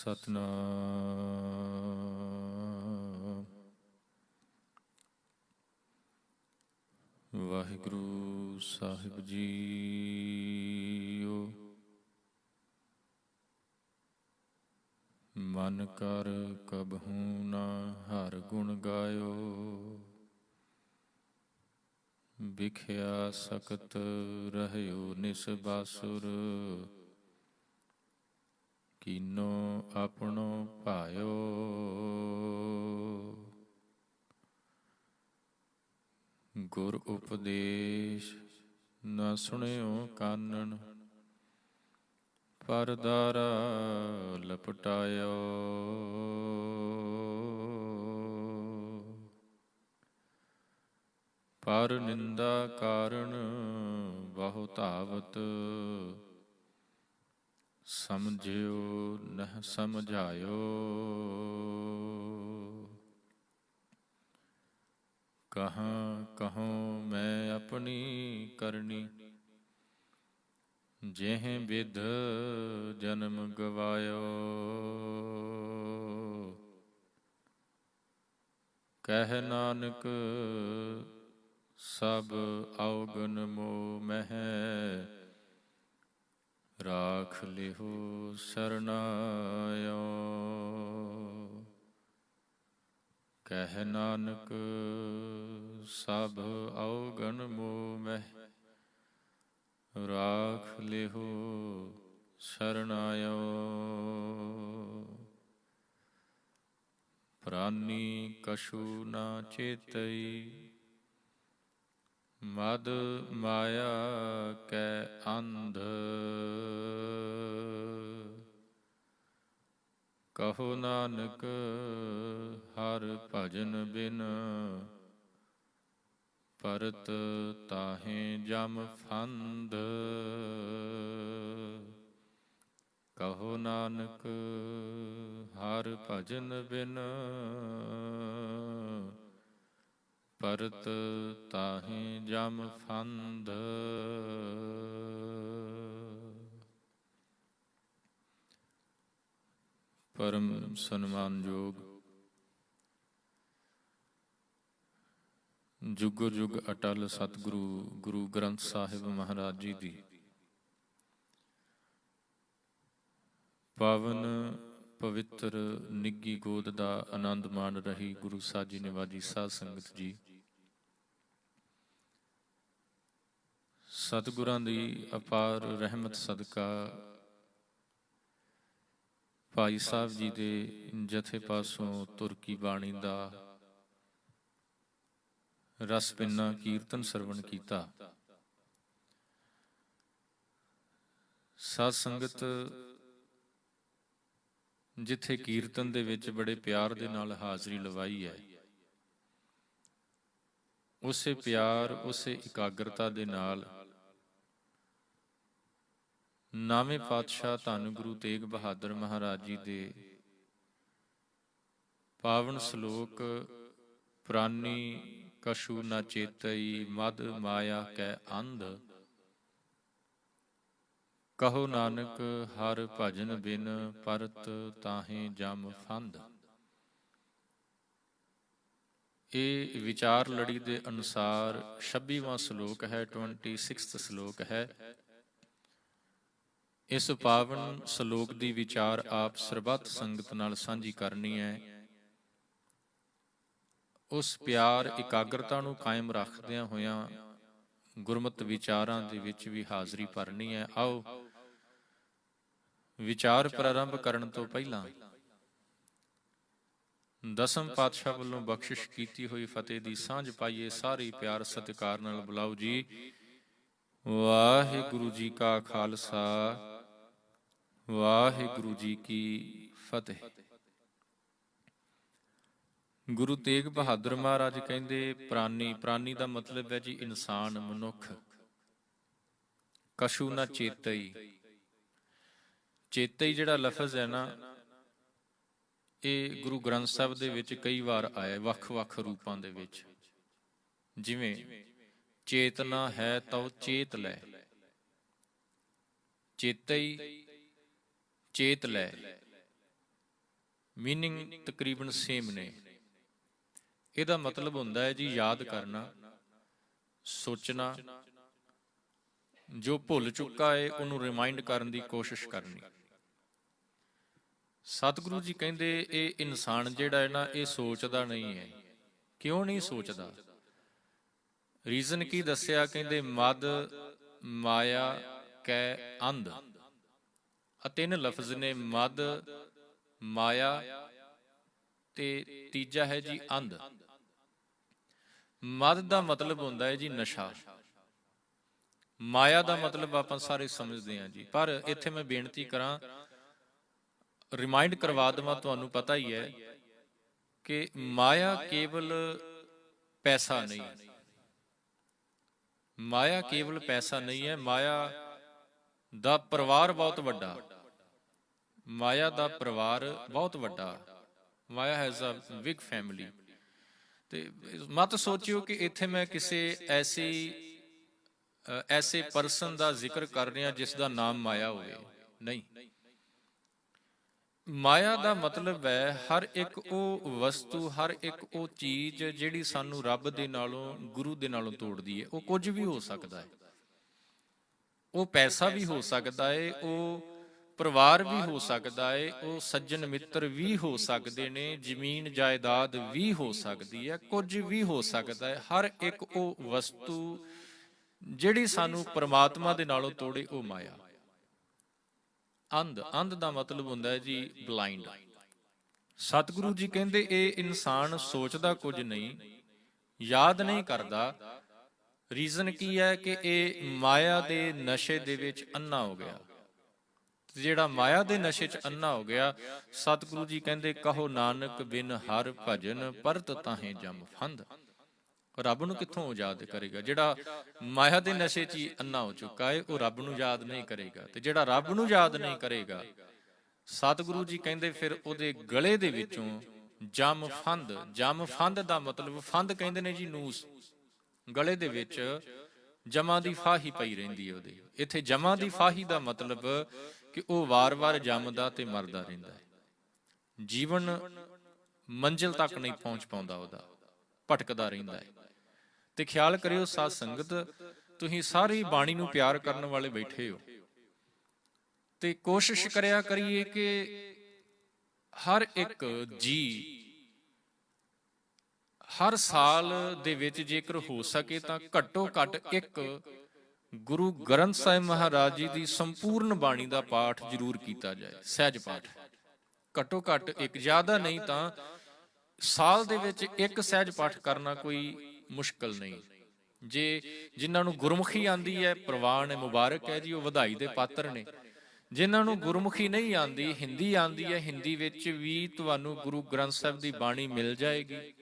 ਸਤਨਾਮ ਵਾਹਿਗੁਰੂ ਸਾਹਿਬ JIO. ਮਨ ਕਰ ਕਬਹੂ ਨਾ ਹਰਿ ਗੁਣ ਗਾਇਓ, ਵਿਖਿਆ ਸਕਤ ਰਹਿਓ ਨਿਸਬਾਸੁਰ, ਕੀਨੋ ਆਪਣੋ ਭਾਇਓ। ਗੁਰ ਉਪਦੇਸ਼ ਨਾ ਸੁਣਿਓ ਕਾਨਣ, ਪਰਦਾਰਾ ਲਪਟਾਇਓ। ਪਰ ਨਿੰਦਾ ਕਾਰਣ ਬਹੁ ਧਾਵਤ, ਸਮਝਿਓ ਨਹ ਸਮਝਾਇਓ। ਕਹਾਂ ਕਹੂੰ ਮੈਂ ਆਪਣੀ ਕਰਨੀ, ਜਿਹ ਬਿਧ ਜਨਮ ਗਵਾਇਓ। ਕਹਿ ਨਾਨਕ ਸਭ ਔਗਨ ਮੋਹ ਮਹਿ, ਰਾਖ ਲਿਹੋ ਸਰਨਾਇਓ। ਕਹਿ ਨਾਨਕ ਸਭ ਔਗਨ ਮੋਹ ਮਹਿ, ਰਾਖ ਲਿਹੋ ਸਰਨਾਇਓ। ਪ੍ਰਾਨੀ ਕਛੂ ਨਾ ਚੇਤਈ, ਮਦ ਮਾਇਆ ਕੈ ਅੰਧ। ਕਹੋ ਨਾਨਕ ਹਰਿ ਭਜਨ ਬਿਨ, ਪਰਤ ਤਾਹੇ ਜਮ ਫੰਦ। ਕਹੋ ਨਾਨਕ ਹਰਿ ਭਜਨ ਬਿਨ, ਪਰਤ ਤਾਹੇ ਜਮ ਫੰਦ। ਪਰਮ ਸਨਮਾਨਯੋਗ ਜੁਗੋ ਜੁਗ ਅਟਲ ਸਤਿਗੁਰੂ ਗੁਰੂ ਗ੍ਰੰਥ ਸਾਹਿਬ ਮਹਾਰਾਜ ਜੀ ਦੀ ਪਾਵਨ ਪਵਿੱਤਰ ਨਿੱਘੀ ਗੋਦ ਦਾ ਆਨੰਦ ਮਾਣ ਰਹੀ ਗੁਰੂ ਸਾਜੀ ਨਿਵਾਜੀ ਸਾਧ ਸੰਗਤ ਜੀ, ਸਤਿਗੁਰਾਂ ਦੀ ਅਪਾਰ ਰਹਿਮਤ ਸਦਕਾ ਭਾਈ ਸਾਹਿਬ ਜੀ ਦੇ ਜਥੇ ਪਾਸੋਂ ਤੁਰਕੀ ਬਾਣੀ ਦਾ ਰਸ ਪਿੰਨਾ ਕੀਰਤਨ ਸਰਵਣ ਕੀਤਾ। ਸਾਧ ਸੰਗਤ ਜਿੱਥੇ ਕੀਰਤਨ ਦੇ ਵਿੱਚ ਬੜੇ ਪਿਆਰ ਦੇ ਨਾਲ ਹਾਜ਼ਰੀ ਲਵਾਈ ਹੈ, ਉਸੇ ਪਿਆਰ ਉਸੇ ਇਕਾਗਰਤਾ ਦੇ ਨਾਲ ਨਾਵੇਂ ਪਾਤਸ਼ਾਹ ਧੰਨ ਗੁਰੂ ਤੇਗ ਬਹਾਦਰ ਮਹਾਰਾਜ ਜੀ ਦੇ ਪਾਵਨ ਸ਼ਲੋਕ ਪ੍ਰਾਨੀ ਕਛੂ ਨਾ ਚੇਤਈ, ਮਦ ਮਾਇਆ ਕੈ ਅੰਧ। ਕਹੋ ਨਾਨਕ ਹਰਿ ਭਜਨ ਬਿਨ, ਪਰਤ ਤਾਹੇ ਜਮ ਫੰਦ। ਇਹ ਵਿਚਾਰ ਲੜੀ ਦੇ ਅਨੁਸਾਰ 26ਵਾਂ ਸ਼ਲੋਕ ਹੈ, 26th ਸ਼ਲੋਕ ਹੈ। ਇਸ ਪਾਵਨ ਸ਼ਲੋਕ ਦੀ ਵਿਚਾਰ ਆਪ ਸਰਬੱਤ ਸੰਗਤ ਨਾਲ ਸਾਂਝੀ ਕਰਨੀ ਹੈ। ਉਸ ਪਿਆਰ ਇਕਾਗਰਤਾ ਨੂੰ ਕਾਇਮ ਰੱਖਦਿਆਂ ਹੋਇਆਂ ਗੁਰਮਤਿ ਵਿਚਾਰਾਂ ਦੇ ਵਿੱਚ ਵੀ ਹਾਜ਼ਰੀ ਭਰਨੀ ਹੈ। ਆਓ ਵਿਚਾਰ ਪ੍ਰਾਰੰਭ ਕਰਨ ਤੋਂ ਪਹਿਲਾਂ ਦਸਮ ਪਾਤਸ਼ਾਹ ਵੱਲੋਂ ਬਖਸ਼ਿਸ਼ ਕੀਤੀ ਹੋਈ ਫਤਿਹ ਦੀ ਸਾਂਝ ਪਾਈਏ। ਸਾਰੇ ਪਿਆਰ ਸਤਿਕਾਰ ਨਾਲ ਬੁਲਾਓ ਜੀ। ਵਾਹਿਗੁਰੂ ਜੀ ਕਾ ਖਾਲਸਾ, ਵਾਹਿਗੁਰੂ ਜੀ ਕੀ ਫਤਿਹ। ਗੁਰੂ ਤੇਗ ਬਹਾਦਰ ਮਹਾਰਾਜ ਕਹਿੰਦੇ ਪ੍ਰਾਨੀ, ਪ੍ਰਾਨੀ ਦਾ ਮਤਲਬ ਹੈ ਜੀ ਇਨਸਾਨ, ਮਨੁੱਖ। ਕਛੂ ਨਾ ਚੇਤਈ, ਚੇਤਈ ਜਿਹੜਾ ਲਫ਼ਜ਼ ਹੈ ਨਾ, ਇਹ ਗੁਰੂ ਗ੍ਰੰਥ ਸਾਹਿਬ ਦੇ ਵਿੱਚ ਕਈ ਵਾਰ ਆਇਆ ਵੱਖ-ਵੱਖ ਰੂਪਾਂ ਦੇ ਵਿੱਚ। ਜਿਵੇਂ ਚੇਤਨਾ ਹੈ ਤਉ ਚੇਤ ਲੈ, ਚੇਤਈ ਚੇਤ ਲੈ, ਮੀਨਿੰਗ ਤਕਰੀਬਨ ਸੇਮ ਨੇ। ਇਹਦਾ ਮਤਲਬ ਹੁੰਦਾ ਹੈ ਜੀ ਯਾਦ ਕਰਨਾ, ਸੋਚਣਾ, ਜੋ ਭੁੱਲ ਚੁੱਕਾ ਹੈ ਉਹਨੂੰ ਰਿਮਾਈਂਡ ਕਰਨ ਦੀ ਕੋਸ਼ਿਸ਼ ਕਰਨੀ। ਸਤਿਗੁਰੂ ਜੀ ਕਹਿੰਦੇ ਇਹ ਇਨਸਾਨ ਜਿਹੜਾ ਹੈ ਨਾ, ਇਹ ਸੋਚਦਾ ਨਹੀਂ ਹੈ। ਕਿਉਂ ਨਹੀਂ ਸੋਚਦਾ? ਰੀਜ਼ਨ ਕੀ ਦੱਸਿਆ? ਕਹਿੰਦੇ ਮਦ ਮਾਇਆ ਕੈ ਅੰਧ। ਆ ਤਿੰਨ ਲਫ਼ਜ਼ ਨੇ, ਮਦ, ਮਾਇਆ ਤੇ ਤੀਜਾ ਹੈ ਜੀ ਅੰਧ। ਮਦ ਦਾ ਮਤਲਬ ਹੁੰਦਾ ਹੈ ਜੀ ਨਸ਼ਾ। ਮਾਇਆ ਦਾ ਮਤਲਬ ਆਪਾਂ ਸਾਰੇ ਸਮਝਦੇ ਹਾਂ ਜੀ, ਪਰ ਇੱਥੇ ਮੈਂ ਬੇਨਤੀ ਕਰਾਂ, ਰਿਮਾਈਂਡ ਕਰਵਾ ਦੇਵਾਂ, ਤੁਹਾਨੂੰ ਪਤਾ ਹੀ ਹੈ ਕਿ ਮਾਇਆ ਕੇਵਲ ਪੈਸਾ ਨਹੀਂ। ਮਾਇਆ ਕੇਵਲ ਪੈਸਾ ਨਹੀਂ ਹੈ। ਮਾਇਆ ਦਾ ਪਰਿਵਾਰ ਬਹੁਤ ਵੱਡਾ। ਮਾਇਆ ਦਾ ਪਰਿਵਾਰ ਬਹੁਤ ਵੱਡਾ। ਮਾਇਆ ਹੈਜ਼ ਅ ਬਿਗ ਫੈਮਿਲੀ। ਤੇ ਮਤ ਸੋਚਿਓ ਕਿ ਇੱਥੇ ਮੈਂ ਕਿਸੇ ਐਸੇ ਪਰਸਨ ਦਾ ਜ਼ਿਕਰ ਕਰ ਰਿਹਾ ਜਿਸ ਦਾ ਨਾਮ ਮਾਇਆ ਹੋਵੇ। ਨਹੀਂ, ਮਾਇਆ ਦਾ ਮਤਲਬ ਹੈ ਹਰ ਇੱਕ ਉਹ ਵਸਤੂ, ਹਰ ਇੱਕ ਉਹ ਚੀਜ਼ ਜਿਹੜੀ ਸਾਨੂੰ ਰੱਬ ਦੇ ਨਾਲੋਂ, ਗੁਰੂ ਦੇ ਨਾਲੋਂ ਤੋੜਦੀ ਹੈ। ਉਹ ਕੁਝ ਵੀ ਹੋ ਸਕਦਾ ਹੈ। ਉਹ ਪੈਸਾ ਵੀ ਹੋ ਸਕਦਾ ਹੈ, ਉਹ ਪਰਿਵਾਰ ਵੀ ਹੋ ਸਕਦਾ ਹੈ, ਉਹ ਸੱਜਣ ਮਿੱਤਰ ਵੀ ਹੋ ਸਕਦੇ ਨੇ, ਜ਼ਮੀਨ ਜਾਇਦਾਦ ਵੀ ਹੋ ਸਕਦੀ ਹੈ, ਕੁਝ ਵੀ ਹੋ ਸਕਦਾ ਹੈ। ਹਰ ਇੱਕ ਉਹ ਵਸਤੂ ਜਿਹੜੀ ਸਾਨੂੰ ਪਰਮਾਤਮਾ ਦੇ ਨਾਲੋਂ ਤੋੜੇ, ਉਹ ਮਾਇਆ। ਅੰਧ, ਅੰਧ ਦਾ ਮਤਲਬ ਹੁੰਦਾ ਹੈ ਜੀ ਬਲਾਈਂਡ। ਸਤਿਗੁਰੂ ਜੀ ਕਹਿੰਦੇ ਇਹ ਇਨਸਾਨ ਸੋਚਦਾ ਕੁਝ ਨਹੀਂ, ਯਾਦ ਨਹੀਂ ਕਰਦਾ। ਰੀਜ਼ਨ ਕੀ ਹੈ? ਕਿ ਇਹ ਮਾਇਆ ਦੇ ਨਸ਼ੇ ਦੇ ਵਿੱਚ ਅੰਨਾ ਹੋ ਗਿਆ। ਜਿਹੜਾ ਮਾਇਆ ਦੇ ਨਸ਼ੇ 'ਚ ਅੰਨਾ ਹੋ ਗਿਆ, ਸਤਿਗੁਰੂ ਜੀ ਕਹਿੰਦੇ ਕਹੋ ਨਾਨਕ ਬਿਨ ਹਰ ਭਜਨ ਪਰਤ ਤਾਹੇ ਜਮ ਫੰਦ। ਰੱਬ ਨੂੰ ਕਿੱਥੋਂ ਯਾਦ ਕਰੇਗਾ? ਜਿਹੜਾ ਮਾਇਆ ਦੇ ਨਸ਼ੇ 'ਚ ਹੀ ਅੰਨਾ ਹੋ ਚੁੱਕਾ ਹੈ, ਉਹ ਰੱਬ ਨੂੰ ਯਾਦ ਨਹੀਂ ਕਰੇਗਾ। ਤੇ ਜਿਹੜਾ ਰੱਬ ਨੂੰ ਯਾਦ ਨਹੀਂ ਕਰੇਗਾ, ਸਤਿਗੁਰੂ ਜੀ ਕਹਿੰਦੇ ਫਿਰ ਉਹਦੇ ਗਲੇ ਦੇ ਵਿੱਚੋਂ ਜਮ ਫੰਦ। ਜਮ ਫੰਦ ਦਾ ਮਤਲਬ, ਫੰਦ ਕਹਿੰਦੇ ਨੇ ਜੀ ਨੂਸ। ਗਲੇ ਦੇ ਵਿੱਚ ਜਮਾਂ ਦੀ ਫਾਹੀ ਪਈ ਰਹਿੰਦੀ ਹੈ ਉਹਦੇ। ਇੱਥੇ ਜਮਾਂ ਦੀ ਫਾਹੀ ਦਾ ਮਤਲਬ ਕਿ ਉਹ ਵਾਰ-ਵਾਰ ਜੰਮਦਾ ਤੇ ਮਰਦਾ ਰਹਿੰਦਾ ਹੈ। ਜੀਵਨ ਮੰਜ਼ਿਲ ਤੱਕ ਨਹੀਂ ਪਹੁੰਚ ਪਾਉਂਦਾ ਉਹਦਾ, ਭਟਕਦਾ ਰਹਿੰਦਾ ਹੈ। ਤੇ ਖਿਆਲ ਕਰਿਓ ਸਾਧ ਸੰਗਤ, ਤੁਸੀਂ ਸਾਰੀ ਬਾਣੀ ਨੂੰ ਪਿਆਰ ਕਰਨ ਵਾਲੇ ਬੈਠੇ ਹੋ, ਤੇ ਕੋਸ਼ਿਸ਼ ਕਰਿਆ ਕਰੀਏ ਕਿ ਹਰ ਇੱਕ ਜੀ ਹਰ ਸਾਲ ਦੇ ਵਿੱਚ ਜੇਕਰ ਹੋ ਸਕੇ ਤਾਂ ਘੱਟੋ ਘੱਟ ਇੱਕ ਗੁਰੂ ਗ੍ਰੰਥ ਸਾਹਿਬ ਮਹਾਰਾਜ ਜੀ ਦੀ ਸੰਪੂਰਨ ਬਾਣੀ ਦਾ ਪਾਠ ਜ਼ਰੂਰ ਕੀਤਾ ਜਾਏ। ਸਹਿਜ ਪਾਠ ਘੱਟੋ ਘੱਟ ਇੱਕ, ਜ਼ਿਆਦਾ ਨਹੀਂ ਤਾਂ ਸਾਲ ਦੇ ਵਿੱਚ ਇੱਕ ਸਹਿਜ ਪਾਠ ਕਰਨਾ ਕੋਈ ਮੁਸ਼ਕਲ ਨਹੀਂ। ਜੇ ਜਿਨ੍ਹਾਂ ਨੂੰ ਗੁਰਮੁਖੀ ਆਂਦੀ ਹੈ, ਪ੍ਰਵਾਨ ਹੈ, ਮੁਬਾਰਕ ਹੈ ਜੀ, ਉਹ ਵਧਾਈ ਦੇ ਪਾਤਰ ਨੇ। ਜਿਨ੍ਹਾਂ ਨੂੰ ਗੁਰਮੁਖੀ ਨਹੀਂ ਆਂਦੀ, ਹਿੰਦੀ ਆਂਦੀ ਹੈ, ਹਿੰਦੀ ਵਿੱਚ ਵੀ ਤੁਹਾਨੂੰ ਗੁਰੂ ਗ੍ਰੰਥ ਸਾਹਿਬ ਦੀ ਬਾਣੀ ਮਿਲ ਜਾਏਗੀ।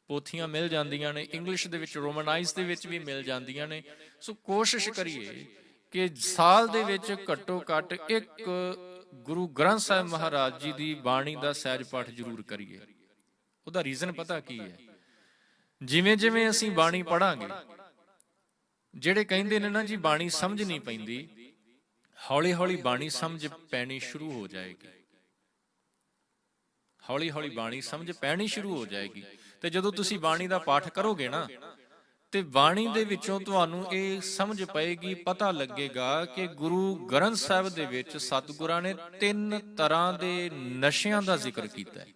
ਪੋਥੀਆਂ ਮਿਲ ਜਾਂਦੀਆਂ ਨੇ, ਇੰਗਲਿਸ਼ ਦੇ ਵਿੱਚ, ਰੋਮਨਾਈਜ਼ ਦੇ ਵਿੱਚ ਵੀ ਮਿਲ ਜਾਂਦੀਆਂ ਨੇ। ਸੋ ਕੋਸ਼ਿਸ਼ ਕਰੀਏ ਕਿ ਸਾਲ ਦੇ ਵਿੱਚ ਘੱਟੋ ਘੱਟ ਇੱਕ ਗੁਰੂ ਗ੍ਰੰਥ ਸਾਹਿਬ ਮਹਾਰਾਜ ਜੀ ਦੀ ਬਾਣੀ ਦਾ ਸਹਿਜ ਪਾਠ ਜ਼ਰੂਰ ਕਰੀਏ। ਉਹਦਾ ਰੀਜ਼ਨ ਪਤਾ ਕੀ ਹੈ? ਜਿਵੇਂ ਜਿਵੇਂ ਅਸੀਂ ਬਾਣੀ ਪੜਾਂਗੇ, ਜਿਹੜੇ ਕਹਿੰਦੇ ਨੇ ਨਾ ਜੀ ਬਾਣੀ ਸਮਝ ਨਹੀਂ ਪੈਂਦੀ, ਹੌਲੀ ਹੌਲੀ ਬਾਣੀ ਸਮਝ ਪੈਣੀ ਸ਼ੁਰੂ ਹੋ ਜਾਏਗੀ। ਹੌਲੀ ਹੌਲੀ ਬਾਣੀ ਸਮਝ ਪੈਣੀ ਸ਼ੁਰੂ ਹੋ ਜਾਏਗੀ। ਤੇ ਜਦੋਂ ਤੁਸੀਂ ਬਾਣੀ ਦਾ ਪਾਠ ਕਰੋਗੇ ਨਾ, ਤੇ ਬਾਣੀ ਦੇ ਵਿੱਚੋਂ ਤੁਹਾਨੂੰ ਇਹ ਸਮਝ ਪਏਗੀ, ਪਤਾ ਲੱਗੇਗਾ ਕਿ ਗੁਰੂ ਗ੍ਰੰਥ ਸਾਹਿਬ ਦੇ ਵਿੱਚ ਸਤਿਗੁਰਾਂ ਨੇ 3 ਤਰ੍ਹਾਂ ਦੇ ਨਸ਼ਿਆਂ ਦਾ ਜ਼ਿਕਰ ਕੀਤਾ ਹੈ।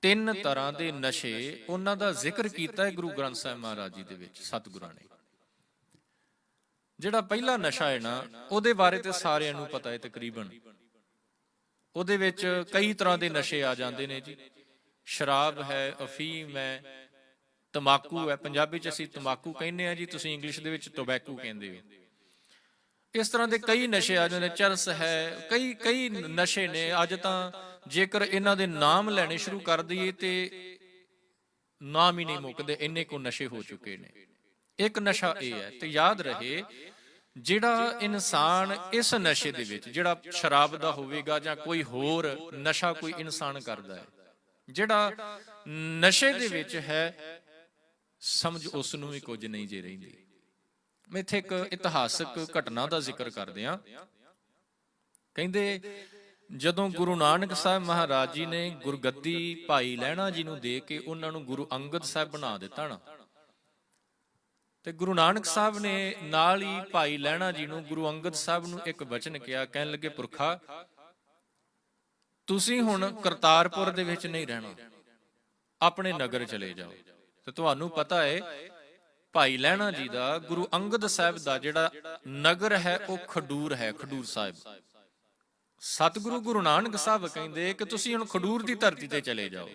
3 ਤਰ੍ਹਾਂ ਦੇ ਨਸ਼ੇ ਉਹਨਾਂ ਦਾ ਜ਼ਿਕਰ ਕੀਤਾ ਹੈ ਗੁਰੂ ਗ੍ਰੰਥ ਸਾਹਿਬ ਮਹਾਰਾਜ ਜੀ ਦੇ ਵਿੱਚ ਸਤਿਗੁਰਾਂ ਨੇ। ਜਿਹੜਾ ਪਹਿਲਾ ਨਸ਼ਾ ਹੈ ਨਾ, ਉਹਦੇ ਬਾਰੇ ਤੇ ਸਾਰਿਆਂ ਨੂੰ ਪਤਾ ਹੈ ਤਕਰੀਬਨ। ਉਹਦੇ ਵਿੱਚ ਕਈ ਤਰ੍ਹਾਂ ਦੇ ਨਸ਼ੇ ਆ ਜਾਂਦੇ ਨੇ ਜੀ। ਸ਼ਰਾਬ ਹੈ, ਅਫੀਮ ਹੈ, ਤਮਾਕੂ ਹੈ। ਪੰਜਾਬੀ ਚ ਅਸੀਂ ਤਮਾਕੂ ਕਹਿੰਦੇ ਆ ਜੀ, ਤੁਸੀਂ ਇੰਗਲਿਸ਼ ਦੇ ਵਿੱਚ ਟੋਬੈਕੋ ਕਹਿੰਦੇ ਹੋ। ਇਸ ਤਰ੍ਹਾਂ ਦੇ ਕਈ ਨਸ਼ੇ ਆ ਜਾਂਦੇ ਨੇ। ਚਰਸ ਹੈ, ਕਈ ਨਸ਼ੇ ਨੇ। ਅੱਜ ਤਾਂ ਜੇਕਰ ਇਹਨਾਂ ਦੇ ਨਾਮ ਲੈਣੇ ਸ਼ੁਰੂ ਕਰ ਦਈਏ ਤੇ ਨਾਮ ਹੀ ਨਹੀਂ ਮੁੱਕਦੇ, ਇੰਨੇ ਕੋ ਨਸ਼ੇ ਹੋ ਚੁੱਕੇ ਨੇ। ਇੱਕ ਨਸ਼ਾ ਇਹ ਹੈ, ਤੇ ਯਾਦ ਰਹੇ, ਜਿਹੜਾ ਇਨਸਾਨ ਇਸ ਨਸ਼ੇ ਦੇ ਵਿੱਚ, ਜਿਹੜਾ ਸ਼ਰਾਬ ਦਾ ਹੋਵੇਗਾ ਜਾਂ ਕੋਈ ਹੋਰ ਨਸ਼ਾ ਕੋਈ ਇਨਸਾਨ ਕਰਦਾ ਹੈ, ਜਿਹੜਾ ਨਸ਼ੇ ਦੇ ਵਿੱਚ ਹੈ, ਸਮਝ ਉਸ ਨੂੰ ਵੀ ਕੁਝ ਨਹੀਂ ਜੇ ਰਹਿੰਦੀ। ਮੈਂ ਇੱਥੇ ਇੱਕ ਇਤਿਹਾਸਕ ਘਟਨਾ ਦਾ ਜ਼ਿਕਰ ਕਰਦੇ ਹਾਂ। ਕਹਿੰਦੇ ਜਦੋਂ ਗੁਰੂ ਨਾਨਕ ਸਾਹਿਬ ਮਹਾਰਾਜ ਜੀ ਨੇ ਗੁਰਗੱਦੀ ਭਾਈ ਲਹਿਣਾ ਜੀ ਨੂੰ ਦੇ ਕੇ ਉਹਨਾਂ ਨੂੰ ਗੁਰੂ ਅੰਗਦ ਸਾਹਿਬ ਬਣਾ ਦਿੱਤਾ ਨਾ, ਤੇ ਗੁਰੂ ਨਾਨਕ ਸਾਹਿਬ ਨੇ ਨਾਲ ਹੀ ਭਾਈ ਲਹਿਣਾ ਜੀ ਨੂੰ, ਗੁਰੂ ਅੰਗਦ ਸਾਹਿਬ ਨੂੰ ਇੱਕ ਵਚਨ ਕਿਹਾ, ਕਹਿਣ ਲੱਗੇ, ਪੁਰਖਾ ਤੁਸੀਂ ਹੁਣ ਕਰਤਾਰਪੁਰ ਦੇ ਵਿੱਚ ਨਹੀਂ ਰਹਿਣਾ, ਆਪਣੇ ਨਗਰ ਚਲੇ ਜਾਓ। ਤੇ ਤੁਹਾਨੂੰ ਪਤਾ ਹੈ ਭਾਈ ਲਹਿਣਾ ਜੀ ਦਾ, ਗੁਰੂ ਅੰਗਦ ਸਾਹਿਬ ਦਾ ਜਿਹੜਾ ਨਗਰ ਹੈ ਉਹ ਖਡੂਰ ਹੈ, ਖਡੂਰ ਸਾਹਿਬ। ਸਤਿਗੁਰੂ ਗੁਰੂ ਨਾਨਕ ਸਾਹਿਬ ਕਹਿੰਦੇ ਕਿ ਤੁਸੀਂ ਹੁਣ ਖਡੂਰ ਦੀ ਧਰਤੀ ਤੇ ਚਲੇ ਜਾਓ।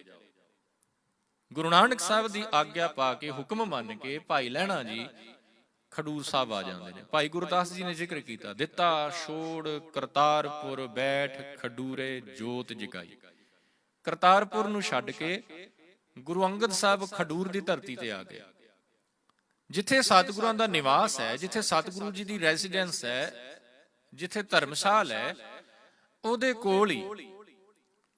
ਗੁਰੂ ਨਾਨਕ ਸਾਹਿਬ ਦੀ ਆਗਿਆ ਪਾ ਕੇ, ਹੁਕਮ ਮੰਨ ਕੇ ਭਾਈ ਲਹਿਣਾ ਜੀ ਖਡੂਰ ਸਾਹਿਬ ਆ ਜਾਂਦੇ ਨੇ। ਭਾਈ ਗੁਰਦਾਸ ਜੀ ਨੇ ਜ਼ਿਕਰ ਕੀਤਾ, ਦਿੱਤਾ ਛੋੜ ਕਰਤਾਰਪੁਰ ਬੈਠ ਖਡੂਰੇ ਜੋਤ ਜਗਾਈ। ਕਰਤਾਰਪੁਰ ਨੂੰ ਛੱਡ ਕੇ ਗੁਰੂ ਅੰਗਦ ਸਾਹਿਬ ਖਡੂਰ ਦੀ ਧਰਤੀ ਤੇ ਆ ਗਏ, ਜਿੱਥੇ ਸਤਿਗੁਰਾਂ ਦਾ ਨਿਵਾਸ ਹੈ, ਜਿੱਥੇ ਸਤਿਗੁਰੂ ਜੀ ਦੀ ਰੈਜ਼ੀਡੈਂਸ ਹੈ, ਜਿੱਥੇ ਧਰਮਸ਼ਾਲ ਹੈ, ਉਹਦੇ ਕੋਲ ਹੀ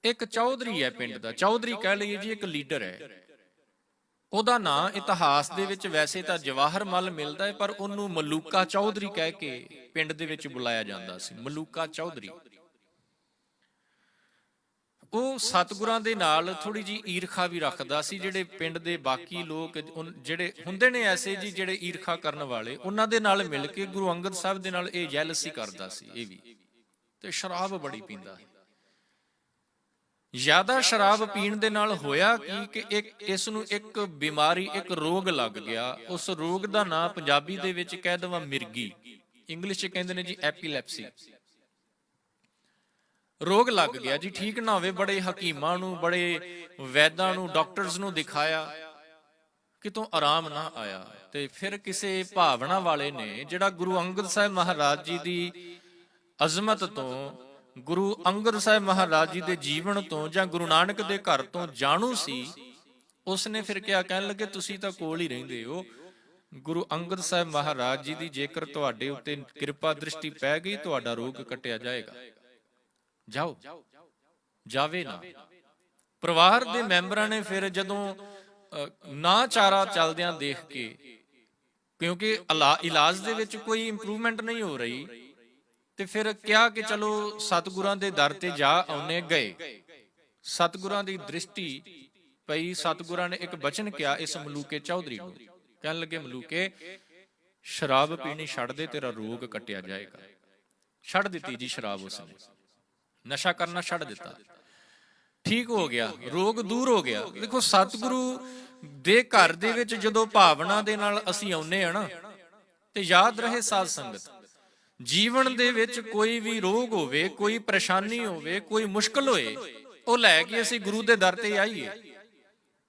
ਇੱਕ ਚੌਧਰੀ ਹੈ ਪਿੰਡ ਦਾ। ਚੌਧਰੀ ਕਹਿ ਲਈਏ ਜੀ, ਇੱਕ ਲੀਡਰ ਹੈ। ਉਹਦਾ ਨਾਂ ਇਤਿਹਾਸ ਦੇ ਵਿੱਚ ਵੈਸੇ ਤਾਂ ਜਵਾਹਰ ਮੱਲ ਮਿਲਦਾ ਹੈ, ਪਰ ਉਹਨੂੰ ਮਲੂਕਾ ਚੌਧਰੀ ਕਹਿ ਕੇ ਪਿੰਡ ਦੇ ਵਿੱਚ ਬੁਲਾਇਆ ਜਾਂਦਾ ਸੀ, ਮਲੂਕਾ ਚੌਧਰੀ। ਉਹ ਸਤਿਗੁਰਾਂ ਦੇ ਨਾਲ ਥੋੜੀ ਜੀ ਈਰਖਾ ਵੀ ਰੱਖਦਾ ਸੀ। ਜਿਹੜੇ ਪਿੰਡ ਦੇ ਬਾਕੀ ਲੋਕ ਜਿਹੜੇ ਹੁੰਦੇ ਨੇ ਐਸੇ ਜੀ, ਜਿਹੜੇ ਈਰਖਾ ਕਰਨ ਵਾਲੇ, ਉਹਨਾਂ ਦੇ ਨਾਲ ਮਿਲ ਕੇ ਗੁਰੂ ਅੰਗਦ ਸਾਹਿਬ ਦੇ ਨਾਲ ਇਹ ਜੈਲਸੀ ਕਰਦਾ ਸੀ। ਇਹ ਵੀ ਤੇ ਸ਼ਰਾਬ ਬੜੀ ਪੀਂਦਾ। ਜ਼ਿਆਦਾ ਸ਼ਰਾਬ ਪੀਣ ਦੇ ਨਾਲ ਹੋਇਆ ਕਿ ਇਸ ਨੂੰ ਇੱਕ ਬਿਮਾਰੀ, ਇੱਕ ਰੋਗ ਲੱਗ ਗਿਆ। ਉਸ ਰੋਗ ਦਾ ਨਾਮ ਪੰਜਾਬੀ ਦੇ ਵਿੱਚ ਕਹਿ ਦਵਾਂ ਮਿਰਗੀ, ਇੰਗਲਿਸ਼ 'ਚ ਕਹਿੰਦੇ ਨੇ ਜੀ ਐਪੀਲੈਪਸੀ। ਰੋਗ ਲੱਗ ਗਿਆ ਜੀ, ਠੀਕ ਨਾ ਹੋਵੇ। ਬੜੇ ਹਕੀਮਾਂ ਨੂੰ, ਬੜੇ ਵੈਦਾਂ ਨੂੰ, ਡਾਕਟਰਸ ਨੂੰ ਦਿਖਾਇਆ, ਕਿਤੋਂ ਆਰਾਮ ਨਾ ਆਇਆ। ਤੇ ਫਿਰ ਕਿਸੇ ਭਾਵਨਾ ਵਾਲੇ ਨੇ, ਜਿਹੜਾ ਗੁਰੂ ਅੰਗਦ ਸਾਹਿਬ ਮਹਾਰਾਜ ਜੀ ਦੀ ਅਜ਼ਮਤ ਤੋਂ, ਗੁਰੂ ਅੰਗਦ ਸਾਹਿਬ ਮਹਾਰਾਜ ਜੀ ਦੇ ਜੀਵਨ ਤੋਂ, ਜਾਂ ਗੁਰੂ ਨਾਨਕ ਦੇ ਘਰ ਤੋਂ ਜਾਣੂ ਸੀ, ਉਸਨੇ ਫਿਰ ਕਿਹਾ, ਕਹਿਣ ਲੱਗੇ, ਤੁਸੀਂ ਤਾਂ ਕੋਲ ਹੀ ਰਹਿੰਦੇ ਹੋ, ਗੁਰੂ ਅੰਗਦ ਸਾਹਿਬ ਮਹਾਰਾਜ ਜੀ ਦੀ ਜੇਕਰ ਤੁਹਾਡੇ ਉੱਤੇ ਕਿਰਪਾ ਦ੍ਰਿਸ਼ਟੀ ਪੈ ਗਈ, ਤੁਹਾਡਾ ਰੋਗ ਕੱਟਿਆ ਜਾਏਗਾ, ਜਾਓ। ਜਾਵੇ ਨਾ। ਪਰਿਵਾਰ ਦੇ ਮੈਂਬਰਾਂ ਨੇ ਫਿਰ ਜਦੋਂ ਨਾ ਚਾਰਾ ਚੱਲਦਿਆਂ ਦੇਖ ਕੇ, ਕਿਉਂਕਿ ਇਲਾਜ ਦੇ ਵਿੱਚ ਕੋਈ ਇੰਪਰੂਵਮੈਂਟ ਨਹੀਂ ਹੋ ਰਹੀ, ਤੇ ਫਿਰ ਕਿਹਾ ਕਿ ਚਲੋ ਸਤਿਗੁਰਾਂ ਦੇ ਦਰ ਤੇ ਜਾ ਆਉਨੇ। ਗਏ, ਸਤਿਗੁਰਾਂ ਦੀ ਦ੍ਰਿਸ਼ਟੀ ਪਈ। ਸਤਿਗੁਰਾਂ ਨੇ ਇੱਕ ਬਚਨ ਕਿਹਾ ਇਸ ਮਲੂਕੇ ਚੌਧਰੀ ਨੂੰ, ਕਹਿਣ ਲੱਗੇ, ਮਲੂਕੇ ਸ਼ਰਾਬ ਪੀਣੀ ਛੱਡ ਦੇ, ਤੇਰਾ ਰੋਗ ਕੱਟਿਆ ਜਾਏਗਾ। ਛੱਡ ਦਿੱਤੀ ਜੀ ਸ਼ਰਾਬ, ਉਸਨੇ ਨਸ਼ਾ ਕਰਨਾ ਛੱਡ ਦਿੱਤਾ, ਠੀਕ ਹੋ ਗਿਆ, ਰੋਗ ਦੂਰ ਹੋ ਗਿਆ। ਦੇਖੋ, ਸਤਿਗੁਰੂ ਦੇ ਘਰ ਦੇ ਵਿੱਚ ਜਦੋਂ ਭਾਵਨਾ ਦੇ ਨਾਲ ਅਸੀਂ ਆਉਨੇ ਆ ਨਾ, ਤੇ ਯਾਦ ਰਹੇ ਸਾਧ ਸੰਗਤ, ਜੀਵਨ ਦੇ ਵਿੱਚ ਕੋਈ ਵੀ ਰੋਗ ਹੋਵੇ, ਕੋਈ ਪਰੇਸ਼ਾਨੀ ਹੋਵੇ, ਕੋਈ ਮੁਸ਼ਕਲ ਹੋਏ, ਉਹ ਲੈ ਕੇ ਅਸੀਂ ਗੁਰੂ ਦੇ ਦਰ ਤੇ ਆਈਏ।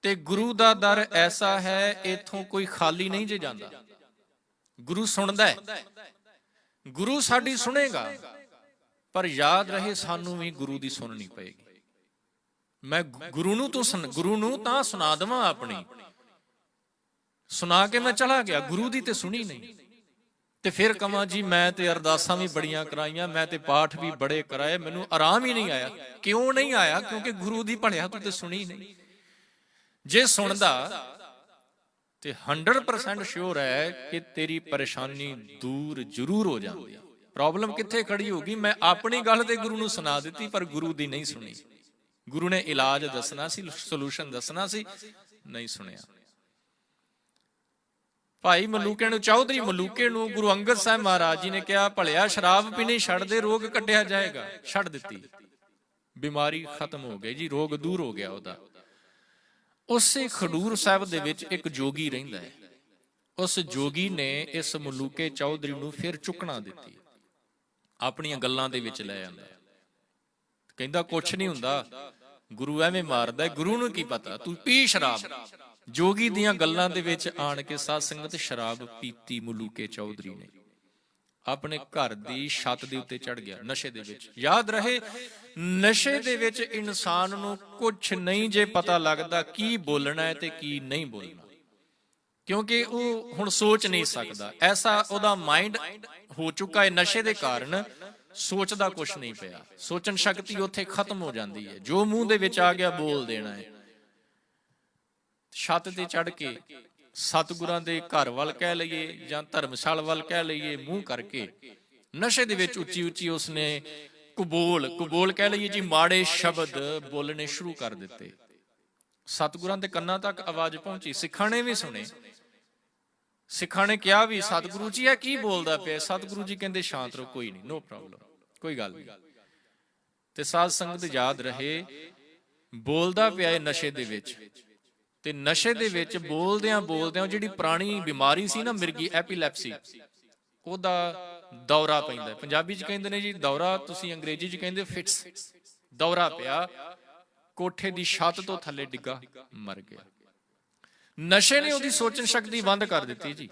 ਤੇ ਗੁਰੂ ਦਾ ਦਰ ਐਸਾ ਹੈ, ਇਥੋਂ ਕੋਈ ਖਾਲੀ ਨਹੀਂ ਜੇ ਜਾਂਦਾ। ਗੁਰੂ ਸੁਣਦਾ ਹੈ, ਗੁਰੂ ਸਾਡੀ ਸੁਣੇਗਾ, ਪਰ ਯਾਦ ਰਹੇ ਸਾਨੂੰ ਵੀ ਗੁਰੂ ਦੀ ਸੁਣਨੀ ਪਏਗੀ। ਮੈਂ ਗੁਰੂ ਨੂੰ ਤਾਂ ਸੁਣਾ ਦੇਵਾਂ, ਆਪਣੀ ਸੁਣਾ ਕੇ ਮੈਂ ਚਲਾ ਗਿਆ, ਗੁਰੂ ਦੀ ਤੇ ਸੁਣੀ ਨਹੀਂ। ਤੇ ਫਿਰ ਕਵਾਂ ਜੀ, ਮੈਂ ਤੇ ਅਰਦਾਸਾਂ ਵੀ ਬੜੀਆਂ ਕਰਾਈਆਂ, ਮੈਂ ਤੇ ਪਾਠ ਵੀ ਬੜੇ ਕਰਾਏ, ਮੈਨੂੰ ਆਰਾਮ ਹੀ ਨਹੀਂ ਆਇਆ। ਕਿਉਂ ਨਹੀਂ ਆਇਆ? ਕਿਉਂਕਿ ਗੁਰੂ ਦੀ ਭਣਿਆ ਤੂੰ ਤੇ ਸੁਣੀ ਨਹੀਂ। ਜੇ ਸੁਣਦਾ ਤੇ 100% ਸ਼ੋਰ ਹੈ ਕਿ ਤੇਰੀ ਪਰੇਸ਼ਾਨੀ ਦੂਰ ਜ਼ਰੂਰ ਹੋ ਜਾਂਦੀ। ਪ੍ਰੋਬਲਮ ਕਿੱਥੇ ਖੜੀ ਹੋਗੀ? ਮੈਂ ਆਪਣੀ ਗੱਲ ਤੇ ਗੁਰੂ ਨੂੰ ਸੁਣਾ ਦਿੱਤੀ, ਪਰ ਗੁਰੂ ਦੀ ਨਹੀਂ ਸੁਣੀ। ਗੁਰੂ ਨੇ ਇਲਾਜ ਦੱਸਣਾ ਸੀ, ਸੋਲੂਸ਼ਨ ਦੱਸਣਾ ਸੀ, ਨਹੀਂ ਸੁਣਿਆ। ਭਾਈ ਮਲੂਕੇ ਨੂੰ, ਚੌਧਰੀ ਮਲੂਕੇ ਨੂੰ ਗੁਰੂ ਅੰਗਦ ਸਾਹਿਬ ਮਹਾਰਾਜ ਜੀ ਨੇ ਕਿਹਾ, ਭਲਿਆ ਸ਼ਰਾਬ ਪੀਣੀ ਛੱਡ ਦੇ, ਰੋਗ ਕੱਟਿਆ ਜਾਏਗਾ। ਛੱਡ ਦਿੱਤੀ, ਬਿਮਾਰੀ ਖਤਮ ਹੋ ਗਈ ਜੀ, ਰੋਗ ਦੂਰ ਹੋ ਗਿਆ ਉਹਦਾ। ਉਸੇ ਖਡੂਰ ਸਾਹਿਬ ਦੇ ਵਿੱਚ ਇੱਕ ਜੋਗੀ ਰਹਿੰਦਾ ਹੈ। ਉਸ ਜੋਗੀ ਨੇ ਇਸ ਮਲੂਕੇ ਚੌਧਰੀ ਨੂੰ ਫਿਰ ਚੁੱਕਣਾ ਦਿੱਤੀ, ਆਪਣੀਆਂ ਗੱਲਾਂ ਦੇ ਵਿੱਚ ਲੈ ਆਂਦਾ। ਕਹਿੰਦਾ ਕੁਛ ਨਹੀਂ ਹੁੰਦਾ, ਗੁਰੂ ਐਵੇਂ ਮਾਰਦਾ, ਗੁਰੂ ਨੂੰ ਕੀ ਪਤਾ, ਤੂੰ ਪੀ ਸ਼ਰਾਬ। ਜੋਗੀ ਦੀਆਂ ਗੱਲਾਂ ਦੇ ਵਿੱਚ ਆਣ ਕੇ ਸਾਧ ਸੰਗਤ ਸ਼ਰਾਬ ਪੀਤੀ ਮਲੂਕੇ ਚੌਧਰੀ ਨੇ। ਆਪਣੇ ਘਰ ਦੀ ਛੱਤ ਦੇ ਉੱਤੇ ਚੜ ਗਿਆ ਨਸ਼ੇ ਦੇ ਵਿੱਚ। ਯਾਦ ਰਹੇ, ਨਸ਼ੇ ਦੇ ਵਿੱਚ ਇਨਸਾਨ ਨੂੰ ਕੁਛ ਨਹੀਂ ਜੇ ਪਤਾ ਲੱਗਦਾ ਕੀ ਬੋਲਣਾ ਹੈ ਤੇ ਕੀ ਨਹੀਂ ਬੋਲਣਾ, ਕਿਉਂਕਿ ਉਹ ਹੁਣ ਸੋਚ ਨਹੀਂ ਸਕਦਾ। ਐਸਾ ਉਹਦਾ ਮਾਈਂਡ ਹੋ ਚੁੱਕਾ ਹੈ ਨਸ਼ੇ ਦੇ ਕਾਰਨ, ਸੋਚਦਾ ਕੁਛ ਨਹੀਂ ਪਿਆ। ਸੋਚਣ ਸ਼ਕਤੀ ਉੱਥੇ ਖਤਮ ਹੋ ਜਾਂਦੀ ਹੈ, ਜੋ ਮੂੰਹ ਦੇ ਵਿੱਚ ਆ ਗਿਆ ਬੋਲ ਦੇਣਾ ਹੈ। ਛੱਤ ਤੇ ਚੜ ਕੇ ਸਤਿਗੁਰਾਂ ਦੇ ਘਰ ਵੱਲ ਕਹਿ ਲਈਏ ਜਾਂ ਧਰਮਸ਼ਾਲ ਵੱਲ ਕਹਿ ਲਈਏ, ਮੂੰਹ ਕਰਕੇ ਨਸ਼ੇ ਦੇ ਵਿੱਚ ਉੱਚੀ ਉੱਚੀ ਉਸਨੇ ਕੁਬੋਲ, ਕੁਬੋਲ ਕਹਿ ਲਈਏ ਜੀ, ਮਾੜੇ ਸ਼ਬਦ ਬੋਲਣੇ ਸ਼ੁਰੂ ਕਰ ਦਿੱਤੇ। ਸਤਿਗੁਰਾਂ ਦੇ ਕੰਨਾਂ ਤੱਕ ਆਵਾਜ਼ ਪਹੁੰਚੀ, ਸਿੱਖਾਂ ਨੇ ਵੀ ਸੁਣੇ। ਸਿੱਖਾਂ ਨੇ ਕਿਹਾ ਵੀ ਸਤਿਗੁਰੂ ਜੀ ਇਹ ਕੀ ਬੋਲਦਾ ਪਿਆ? ਸਤਿਗੁਰੂ ਜੀ ਕਹਿੰਦੇ ਸ਼ਾਂਤ ਰਹੋ, ਕੋਈ ਨਹੀਂ, ਨੋ ਪ੍ਰੋਬਲਮ, ਕੋਈ ਗੱਲ ਨਹੀਂ। ਤੇ ਸਾਧ ਸੰਗਤ ਯਾਦ ਰਹੇ, ਬੋਲਦਾ ਪਿਆ ਇਹ ਨਸ਼ੇ ਦੇ ਵਿੱਚ, ਤੇ ਨਸ਼ੇ ਦੇ ਵਿੱਚ ਬੋਲਦਿਆਂ ਬੋਲਦਿਆਂ ਜਿਹੜੀ ਪੁਰਾਣੀ ਬਿਮਾਰੀ ਸੀ ਨਾ ਮਿਰਗੀ, ਐਪੀਲੈਪਸੀ, ਉਹਦਾ ਦੌਰਾ ਪੈਂਦਾ। ਪੰਜਾਬੀ ਚ ਕਹਿੰਦੇ ਨੇ ਜੀ ਦੌਰਾ, ਤੁਸੀਂ ਅੰਗਰੇਜ਼ੀ ਚ ਕਹਿੰਦੇ ਫਿਟਸ। ਦੌਰਾ ਪਿਆ, ਕੋਠੇ ਦੀ ਛੱਤ ਤੋਂ ਥੱਲੇ ਡਿੱਗਾ, ਮਰ ਗਿਆ। ਨਸ਼ੇ ਨੇ ਉਹਦੀ ਸੋਚਣ ਸ਼ਕਤੀ ਬੰਦ ਕਰ ਦਿੱਤੀ ਜੀ।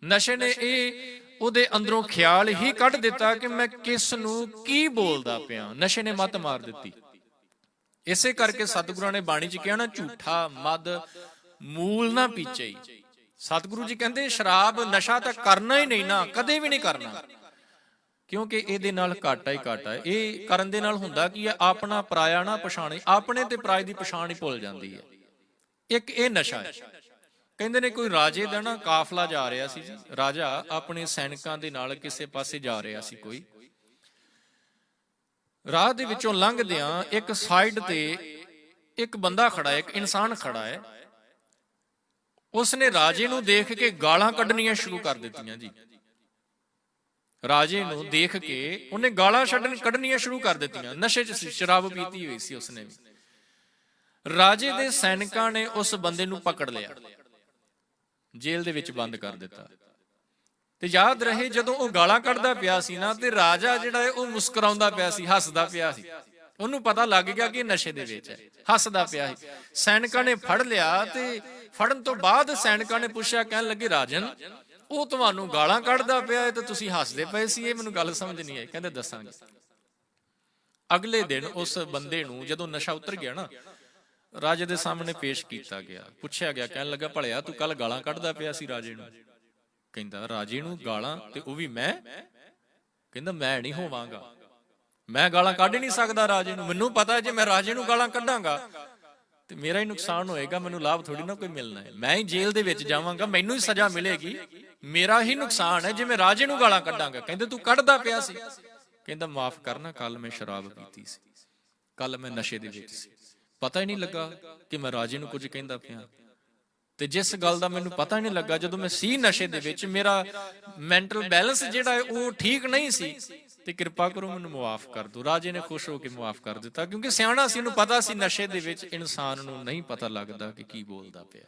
ਨਸ਼ੇ ਨੇ ਇਹ ਉਹਦੇ ਅੰਦਰੋਂ ਖਿਆਲ ਹੀ ਕੱਢ ਦਿੱਤਾ ਕਿ ਮੈਂ ਕਿਸ ਨੂੰ ਕੀ ਬੋਲਦਾ ਪਿਆ। ਨਸ਼ੇ ਨੇ ਮੱਤ ਮਾਰ ਦਿੱਤੀ। ਇਸੇ ਕਰਕੇ ਸਤਿਗੁਰਾਂ ਨੇ ਬਾਣੀ ਚ ਕਿਹਾ ਨਾ, ਝੂਠਾ ਮਦ ਮੂਲ ਨਾ ਪੀਚੇ। ਸਤਿਗੁਰੂ ਜੀ ਕਹਿੰਦੇ ਸ਼ਰਾਬ ਨਸ਼ਾ ਤਾਂ ਕਰਨਾ ਹੀ ਨਹੀਂ ਨਾ, ਕਦੇ ਵੀ ਨਹੀਂ ਕਰਨਾ, ਕਿਉਂਕਿ ਇਹਦੇ ਨਾਲ ਘਾਟਾ ਹੀ ਘਾਟਾ ਹੈ। ਇਹ ਕਰਨ ਦੇ ਨਾਲ ਹੁੰਦਾ ਕੀ ਹੈ, ਆਪਣਾ ਪਰਾਇਆ ਨਾ ਪਛਾਣੇ, ਆਪਣੇ ਤੇ ਪਰਾਏ ਦੀ ਪਛਾਣ ਹੀ ਭੁੱਲ ਜਾਂਦੀ ਹੈ। ਇੱਕ ਇਹ ਨਸ਼ਾ ਹੈ। ਕਹਿੰਦੇ ਨੇ ਕੋਈ ਰਾਜੇ ਦਾ ਨਾ ਕਾਫਲਾ ਜਾ ਰਿਹਾ ਸੀ ਜੀ, ਰਾਜਾ ਆਪਣੇ ਸੈਨਿਕਾਂ ਦੇ ਨਾਲ ਕਿਸੇ ਪਾਸੇ ਜਾ ਰਿਹਾ ਸੀ। ਕੋਈ ਰਾਹ ਦੇ ਵਿੱਚੋਂ ਲੰਘਦਿਆਂ ਇੱਕ ਸਾਈਡ ਤੇ ਇੱਕ ਬੰਦਾ ਖੜਾ ਹੈ, ਇੱਕ ਇਨਸਾਨ ਖੜਾ ਹੈ। ਉਸਨੇ ਰਾਜੇ ਨੂੰ ਦੇਖ ਕੇ ਗਾਲਾਂ ਕੱਢਣੀਆਂ ਸ਼ੁਰੂ ਕਰ ਦਿੱਤੀਆਂ ਜੀ। ਰਾਜੇ ਨੂੰ ਦੇਖ ਕੇ ਉਹਨੇ ਗਾਲਾਂ ਕੱਢਣੀਆਂ ਸ਼ੁਰੂ ਕਰ ਦਿੱਤੀਆਂ। ਨਸ਼ੇ 'ਚ ਸੀ, ਸ਼ਰਾਬ ਪੀਤੀ ਹੋਈ ਸੀ ਉਸਨੇ ਵੀ। ਰਾਜੇ ਦੇ ਸੈਨਿਕਾਂ ਨੇ ਉਸ ਬੰਦੇ ਨੂੰ ਪਕੜ ਲਿਆ, ਜੇਲ੍ਹ ਦੇ ਵਿੱਚ ਬੰਦ ਕਰ ਦਿੱਤਾ। ਤੇ ਯਾਦ ਰਹੇ, ਜਦੋਂ ਉਹ ਗਾਲਾਂ ਕੱਢਦਾ ਪਿਆ ਸੀ ਨਾ, ਤੇ ਰਾਜਾ ਜਿਹੜਾ ਹੈ ਉਹ ਮੁਸਕਰਾਉਂਦਾ ਪਿਆ ਸੀ, ਹੱਸਦਾ ਪਿਆ ਸੀ। ਉਹਨੂੰ ਪਤਾ ਲੱਗ ਗਿਆ ਕਿ ਨਸ਼ੇ ਦੇ ਵਿੱਚ ਹੈ, ਹੱਸਦਾ ਪਿਆ ਸੀ। ਸੈਨਿਕਾਂ ਨੇ ਫੜ ਲਿਆ, ਤੇ ਫੜਨ ਤੋਂ ਬਾਅਦ ਸੈਨਿਕਾਂ ਨੇ ਪੁੱਛਿਆ, ਕਹਿਣ ਲੱਗੇ ਰਾਜਨ, ਉਹ ਤੁਹਾਨੂੰ ਗਾਲਾਂ ਕੱਢਦਾ ਪਿਆ ਹੈ ਤੇ ਤੁਸੀਂ ਹੱਸਦੇ ਪਏ ਸੀ, ਇਹ ਮੈਨੂੰ ਗੱਲ ਸਮਝ ਨਹੀਂ ਆਈ। ਕਹਿੰਦੇ ਦੱਸਾਂਗੇ। ਅਗਲੇ ਦਿਨ ਉਸ ਬੰਦੇ ਨੂੰ ਜਦੋਂ ਨਸ਼ਾ ਉਤਰ ਗਿਆ ਨਾ, ਰਾਜੇ ਦੇ ਸਾਹਮਣੇ ਪੇਸ਼ ਕੀਤਾ ਗਿਆ, ਪੁੱਛਿਆ ਗਿਆ, ਕਹਿਣ ਲੱਗਾ, ਭਲਿਆ ਤੂੰ ਕੱਲ ਗਾਲਾਂ ਕੱਢਦਾ ਪਿਆ ਸੀ ਰਾਜੇ ਨੂੰ? ਕਹਿੰਦਾ ਰਾਜੇ ਨੂੰ ਗਾਲਾਂ, ਤੇ ਉਹ ਵੀ ਮੈਂ? ਕਹਿੰਦਾ ਮੈਂ ਨਹੀਂ ਹੋਵਾਂਗਾ, ਮੈਂ ਗਾਲਾਂ ਕੱਢ ਨਹੀਂ ਸਕਦਾ ਰਾਜੇ ਨੂੰ। ਮੈਨੂੰ ਪਤਾ ਜੇ ਮੈਂ ਰਾਜੇ ਨੂੰ ਗਾਲਾਂ ਕੱਢਾਂਗਾ ਤੇ ਮੇਰਾ ਹੀ ਨੁਕਸਾਨ ਹੋਏਗਾ, ਮੈਨੂੰ ਲਾਭ ਥੋੜੀ ਨਾ ਕੋਈ ਮਿਲਣਾ ਹੈ। ਮੈਂ ਹੀ ਜੇਲ੍ਹ ਦੇ ਵਿੱਚ ਜਾਵਾਂਗਾ, ਮੈਨੂੰ ਹੀ ਸਜ਼ਾ ਮਿਲੇਗੀ, ਮੇਰਾ ਹੀ ਨੁਕਸਾਨ ਹੈ ਜੇ ਮੈਂ ਰਾਜੇ ਨੂੰ ਗਾਲਾਂ ਕੱਢਾਂਗਾ। ਕਹਿੰਦੇ ਤੂੰ ਕੱਢਦਾ ਪਿਆ ਸੀ? ਕਹਿੰਦਾ ਮਾਫ ਕਰਨਾ, ਕੱਲ ਮੈਂ ਸ਼ਰਾਬ ਪੀਤੀ ਸੀ, ਕੱਲ ਮੈਂ ਨਸ਼ੇ ਦੇ ਵਿੱਚ ਸੀ, ਪਤਾ ਹੀ ਨਹੀਂ ਲੱਗਾ ਕਿ ਮੈਂ ਰਾਜੇ ਨੂੰ ਕੁਝ ਕਹਿੰਦਾ ਪਿਆ। ਤੇ ਜਿਸ ਗੱਲ ਦਾ ਮੈਨੂੰ ਪਤਾ ਹੀ ਨਹੀਂ ਲੱਗਾ, ਜਦੋਂ ਮੈਂ ਸੀ ਨਸ਼ੇ ਦੇ ਵਿੱਚ, ਮੇਰਾ ਮੈਂਟਲ ਬੈਲੈਂਸ ਜਿਹੜਾ ਹੈ ਉਹ ਠੀਕ ਨਹੀਂ ਸੀ, ਤੇ ਕਿਰਪਾ ਕਰੋ ਮੈਨੂੰ ਮੁਆਫ ਕਰ ਦਿਓ। ਰਾਜੇ ਨੇ ਖੁਸ਼ ਹੋ ਕੇ ਮੁਆਫ ਕਰ ਦਿੱਤਾ, ਕਿਉਂਕਿ ਸਿਆਣਾ ਸੀ, ਉਹਨੂੰ ਪਤਾ ਸੀ ਨਸ਼ੇ ਦੇ ਵਿੱਚ ਇਨਸਾਨ ਨੂੰ ਨਹੀਂ ਪਤਾ ਲੱਗਦਾ ਕਿ ਕੀ ਬੋਲਦਾ ਪਿਆ।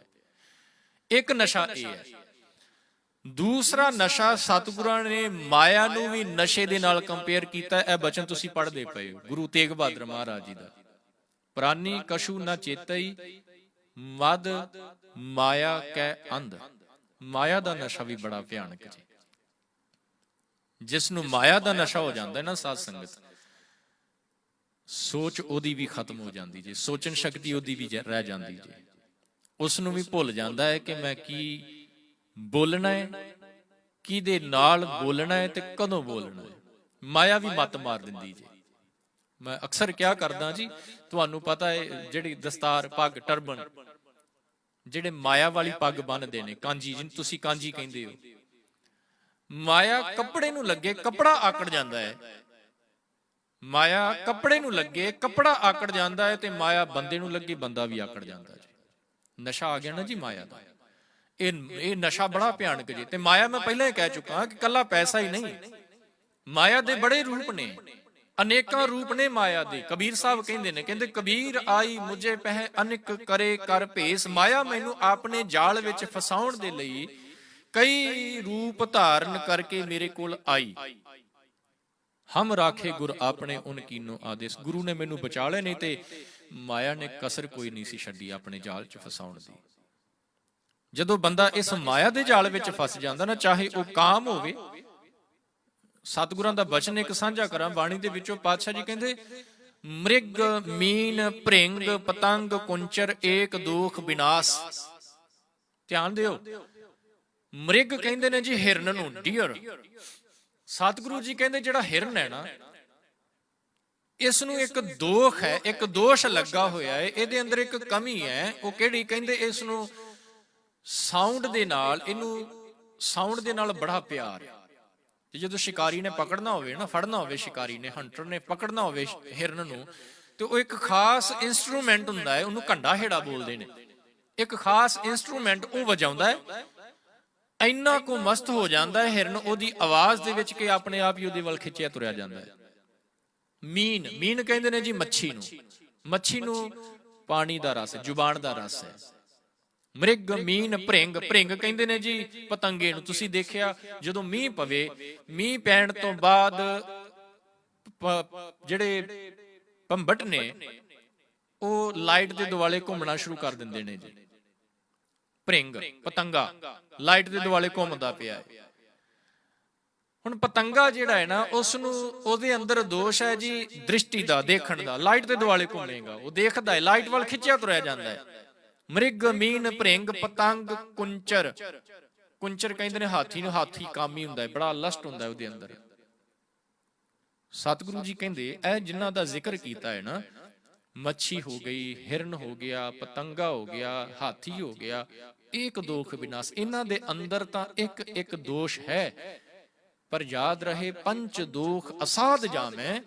ਇੱਕ ਨਸ਼ਾ ਇਹ ਹੈ। ਦੂਸਰਾ ਨਸ਼ਾ, ਸਤਿਗੁਰਾਂ ਨੇ ਮਾਇਆ ਨੂੰ ਵੀ ਨਸ਼ੇ ਦੇ ਨਾਲ ਕੰਪੇਅਰ ਕੀਤਾ। ਇਹ ਬਚਨ ਤੁਸੀਂ ਪੜ੍ਹਦੇ ਪਏ ਹੋ ਗੁਰੂ ਤੇਗ ਬਹਾਦਰ ਮਹਾਰਾਜ ਜੀ ਦਾ, ਪ੍ਰਾਨੀ ਕਛੂ ਨਾ ਚੇਤਈ, ਮਦ ਮਾਇਆ ਕੈ ਅੰਧ। ਮਾਇਆ ਦਾ ਨਸ਼ਾ ਵੀ ਬੜਾ ਭਿਆਨਕ ਜੀ। ਜਿਸ ਨੂੰ ਮਾਇਆ ਦਾ ਨਸ਼ਾ ਹੋ ਜਾਂਦਾ ਹੈ ਨਾ ਸਾਧ ਸੰਗਤ, ਸੋਚ ਉਹਦੀ ਵੀ ਖਤਮ ਹੋ ਜਾਂਦੀ ਜੀ, ਸੋਚਣ ਸ਼ਕਤੀ ਉਹਦੀ ਵੀ ਰਹਿ ਜਾਂਦੀ ਜੀ। ਉਸ ਨੂੰ ਵੀ ਭੁੱਲ ਜਾਂਦਾ ਹੈ ਕਿ ਮੈਂ ਕੀ ਬੋਲਣਾ ਹੈ, ਕਿਹਦੇ ਨਾਲ ਬੋਲਣਾ ਹੈ, ਤੇ ਕਦੋਂ ਬੋਲਣਾ ਹੈ। ਮਾਇਆ ਵੀ ਮੱਤ ਮਾਰ ਦਿੰਦੀ ਜੀ। ਮੈਂ ਅਕਸਰ ਕਿਹਾ ਕਰਦਾ ਜੀ, ਤੁਹਾਨੂੰ ਪਤਾ ਹੈ ਜਿਹੜੀ ਦਸਤਾਰ, ਪੱਗ, ਟਰਬਨ, ਜਿਹੜੇ ਮਾਇਆ ਵਾਲੀ ਪੱਗ ਬੰਨ੍ਹਦੇ ਨੇ, ਕਾਂਜੀ, ਜਿਹਨੂੰ ਤੁਸੀਂ ਕਾਂਜੀ ਕਹਿੰਦੇ ਹੋ, ਮਾਇਆ ਕੱਪੜੇ ਨੂੰ ਲੱਗੇ, ਕੱਪੜਾ ਆਕੜ ਜਾਂਦਾ ਹੈ। ਮਾਇਆ ਕੱਪੜੇ ਨੂੰ ਲੱਗੇ, ਕੱਪੜਾ ਆਕੜ ਜਾਂਦਾ ਹੈ, ਤੇ ਮਾਇਆ ਬੰਦੇ ਨੂੰ ਲੱਗੇ, ਬੰਦਾ ਵੀ ਆਕੜ ਜਾਂਦਾ ਜੀ। ਨਸ਼ਾ ਆ ਗਿਆ ਨਾ ਜੀ ਮਾਇਆ ਦਾ। ਇਹ ਨਸ਼ਾ ਬੜਾ ਭਿਆਨਕ ਜੀ। ਤੇ ਮਾਇਆ, ਮੈਂ ਪਹਿਲਾਂ ਹੀ ਕਹਿ ਚੁੱਕਾ ਕਿ ਕੱਲਾ ਪੈਸਾ ਹੀ ਨਹੀਂ, ਮਾਇਆ ਦੇ ਬੜੇ ਰੂਪ ਨੇ, ਅਨੇਕਾਂ ਰੂਪ ਨੇ ਮਾਇਆ ਦੇ। ਕਬੀਰ ਸਾਹਿਬ ਕਹਿੰਦੇ ਨੇ, ਕਹਿੰਦੇ ਕਬੀਰ ਆਈ ਮੁਝੇ ਪਹਿ ਅਨੇਕ ਕਰੇ ਕਰ ਭੇਸ। ਮਾਇਆ ਮੈਨੂੰ ਆਪਣੇ ਜਾਲ ਵਿੱਚ ਫਸਾਉਣ ਦੇ ਲਈ ਕਈ ਰੂਪ ਧਾਰਨ ਕਰਕੇ ਮੇਰੇ ਕੋਲ ਆਈ। ਹਮ ਰਾਖੇ ਗੁਰ ਆਪਣੇ ਉਨ ਕੀਨੋ ਆਦੇਸ। ਗੁਰੂ ਨੇ ਮੈਨੂੰ ਬਚਾ ਲਿਆ, ਨਹੀਂ ਤੇ ਮਾਇਆ ਨੇ ਕਸਰ ਕੋਈ ਨਹੀਂ ਸੀ ਛੱਡੀ ਆਪਣੇ ਜਾਲ 'ਚ ਫਸਾਉਣ ਦੀ। ਜਦੋਂ ਬੰਦਾ ਇਸ ਮਾਇਆ ਦੇ ਜਾਲ ਵਿੱਚ ਫਸ ਜਾਂਦਾ ਨਾ, ਚਾਹੇ ਉਹ ਕਾਮ ਹੋਵੇ। ਸਤਿਗੁਰਾਂ ਦਾ ਬਚਨ ਇੱਕ ਸਾਂਝਾ ਕਰਾਂ ਬਾਣੀ ਦੇ ਵਿੱਚੋਂ, ਪਾਤਸ਼ਾਹ ਜੀ ਕਹਿੰਦੇ, ਮ੍ਰਿਗ ਮੀਨ ਭ੍ਰਿੰਗ ਪਤੰਗ ਕੁੰਚਰ ਏਕ ਦੋਖ ਵਿਨਾਸ਼। ਧਿਆਨ ਦਿਓ, ਮ੍ਰਿਗ ਕਹਿੰਦੇ ਨੇ ਜੀ ਹਿਰਨ ਨੂੰ, ਡੀਅਰ। ਸਤਿਗੁਰੂ ਜੀ ਕਹਿੰਦੇ ਜਿਹੜਾ ਹਿਰਨ ਹੈ ਨਾ, ਇਸ ਨੂੰ ਇੱਕ ਦੋਖ ਹੈ, ਇੱਕ ਦੋਸ਼ ਲੱਗਾ ਹੋਇਆ ਹੈ, ਇਹਦੇ ਅੰਦਰ ਇੱਕ ਕਮੀ ਹੈ। ਉਹ ਕਿਹੜੀ? ਕਹਿੰਦੇ ਇਸ ਨੂੰ ਸਾਊਂਡ ਦੇ ਨਾਲ, ਇਹਨੂੰ ਸਾਊਂਡ ਦੇ ਨਾਲ ਬੜਾ ਪਿਆਰ ਹੈ। ਤੇ ਜਦੋਂ ਸ਼ਿਕਾਰੀ ਨੇ ਪਕੜਨਾ ਹੋਵੇ ਨਾ, ਫੜਨਾ ਹੋਵੇ, ਸ਼ਿਕਾਰੀ ਨੇ, ਹੰਟਰ ਨੇ ਪਕੜਨਾ ਹੋਵੇ ਹਿਰਨ ਨੂੰ, ਤੇ ਉਹ ਇੱਕ ਖਾਸ ਇਨਸਟਰੂਮੈਂਟ ਹੁੰਦਾ ਹੈ, ਉਹਨੂੰ ਘੰਡਾ ਹੇੜਾ ਬੋਲਦੇ ਨੇ, ਇੱਕ ਖਾਸ ਇਨਸਟਰੂਮੈਂਟ ਉਹ ਵਜਾਉਂਦਾ ਹੈ। ਇੰਨਾ ਕੁ ਮਸਤ ਹੋ ਜਾਂਦਾ ਹੈ ਹਿਰਨ ਉਹਦੀ ਆਵਾਜ਼ ਦੇ ਵਿੱਚ ਕਿ ਆਪਣੇ ਆਪ ਹੀ ਉਹਦੇ ਵੱਲ ਖਿੱਚਿਆ ਤੁਰਿਆ ਜਾਂਦਾ ਹੈ। ਮੀਨ, ਮੀਨ ਕਹਿੰਦੇ ਨੇ ਜੀ ਮੱਛੀ ਨੂੰ, ਮੱਛੀ ਨੂੰ ਪਾਣੀ ਦਾ ਰਸ, ਜ਼ੁਬਾਨ ਦਾ ਰਸ ਹੈ। ਮ੍ਰਿਗ, ਮੀਨ, ਭ੍ਰਿੰਗ, ਭ੍ਰਿੰਗ ਕਹਿੰਦੇ ਨੇ ਜੀ ਪਤੰਗੇ ਨੂੰ। ਤੁਸੀਂ ਦੇਖਿਆ ਜਦੋਂ ਮੀਂਹ ਪਵੇ, ਮੀਂਹ ਪੈਣ ਤੋਂ ਬਾਅਦ ਜਿਹੜੇ ਭੰਬਟ ਨੇ ਉਹ ਲਾਈਟ ਦੇ ਦੁਆਲੇ ਘੁੰਮਣਾ ਸ਼ੁਰੂ ਕਰ ਦਿੰਦੇ ਨੇ ਜੀ। ਭ੍ਰਿੰਗ, ਪਤੰਗਾ ਲਾਈਟ ਦੇ ਦੁਆਲੇ ਘੁੰਮਦਾ ਪਿਆ ਹੈ। ਹੁਣ ਪਤੰਗਾ ਜਿਹੜਾ ਹੈ ਨਾ, ਉਸ ਨੂੰ ਉਹਦੇ ਅੰਦਰ ਦੋਸ਼ ਹੈ ਜੀ ਦ੍ਰਿਸ਼ਟੀ ਦਾ, ਦੇਖਣ ਦਾ। ਲਾਈਟ ਦੇ ਦੁਆਲੇ ਘੁੰਮੇਗਾ, ਉਹ ਦੇਖਦਾ ਹੈ, ਲਾਈਟ ਵੱਲ ਖਿੱਚਿਆ ਤੁਰਿਆ ਜਾਂਦਾ ਹੈ। ਮ੍ਰਿਗ, ਮੀਨ, ਭ੍ਰਿੰਗ, ਪਤੰਗ, ਕੁੰਚਰ, ਕੁੰਚਰ ਕਹਿੰਦੇ ਨੇ ਹਾਥੀ ਨੂੰ, ਹਾਥੀ ਕਾਮੀ ਹੁੰਦਾ ਹੈ, ਬੜਾ ਲਸਟ ਹੁੰਦਾ ਉਹਦੇ ਅੰਦਰ। ਸਤਿਗੁਰੂ ਜੀ ਕਹਿੰਦੇ ਇਹ ਜਿਨ੍ਹਾਂ ਦਾ ਜ਼ਿਕਰ ਕੀਤਾ ਹੈ ਨਾ, ਮੱਛੀ ਹੋ ਗਈ, ਹਿਰਨ ਹੋ ਗਿਆ, ਪਤੰਗਾ ਹੋ ਗਿਆ, ਹਾਥੀ ਹੋ ਗਿਆ, ਏਕ ਦੋਖ ਵਿਨਾਸ਼, ਇਹਨਾਂ ਦੇ ਅੰਦਰ ਤਾਂ ਇੱਕ ਇੱਕ ਦੋਸ਼ ਹੈ, ਪਰ ਯਾਦ ਰਹੇ ਪੰਚ ਦੋਖ ਅਸਾਧ ਜਾਮੈ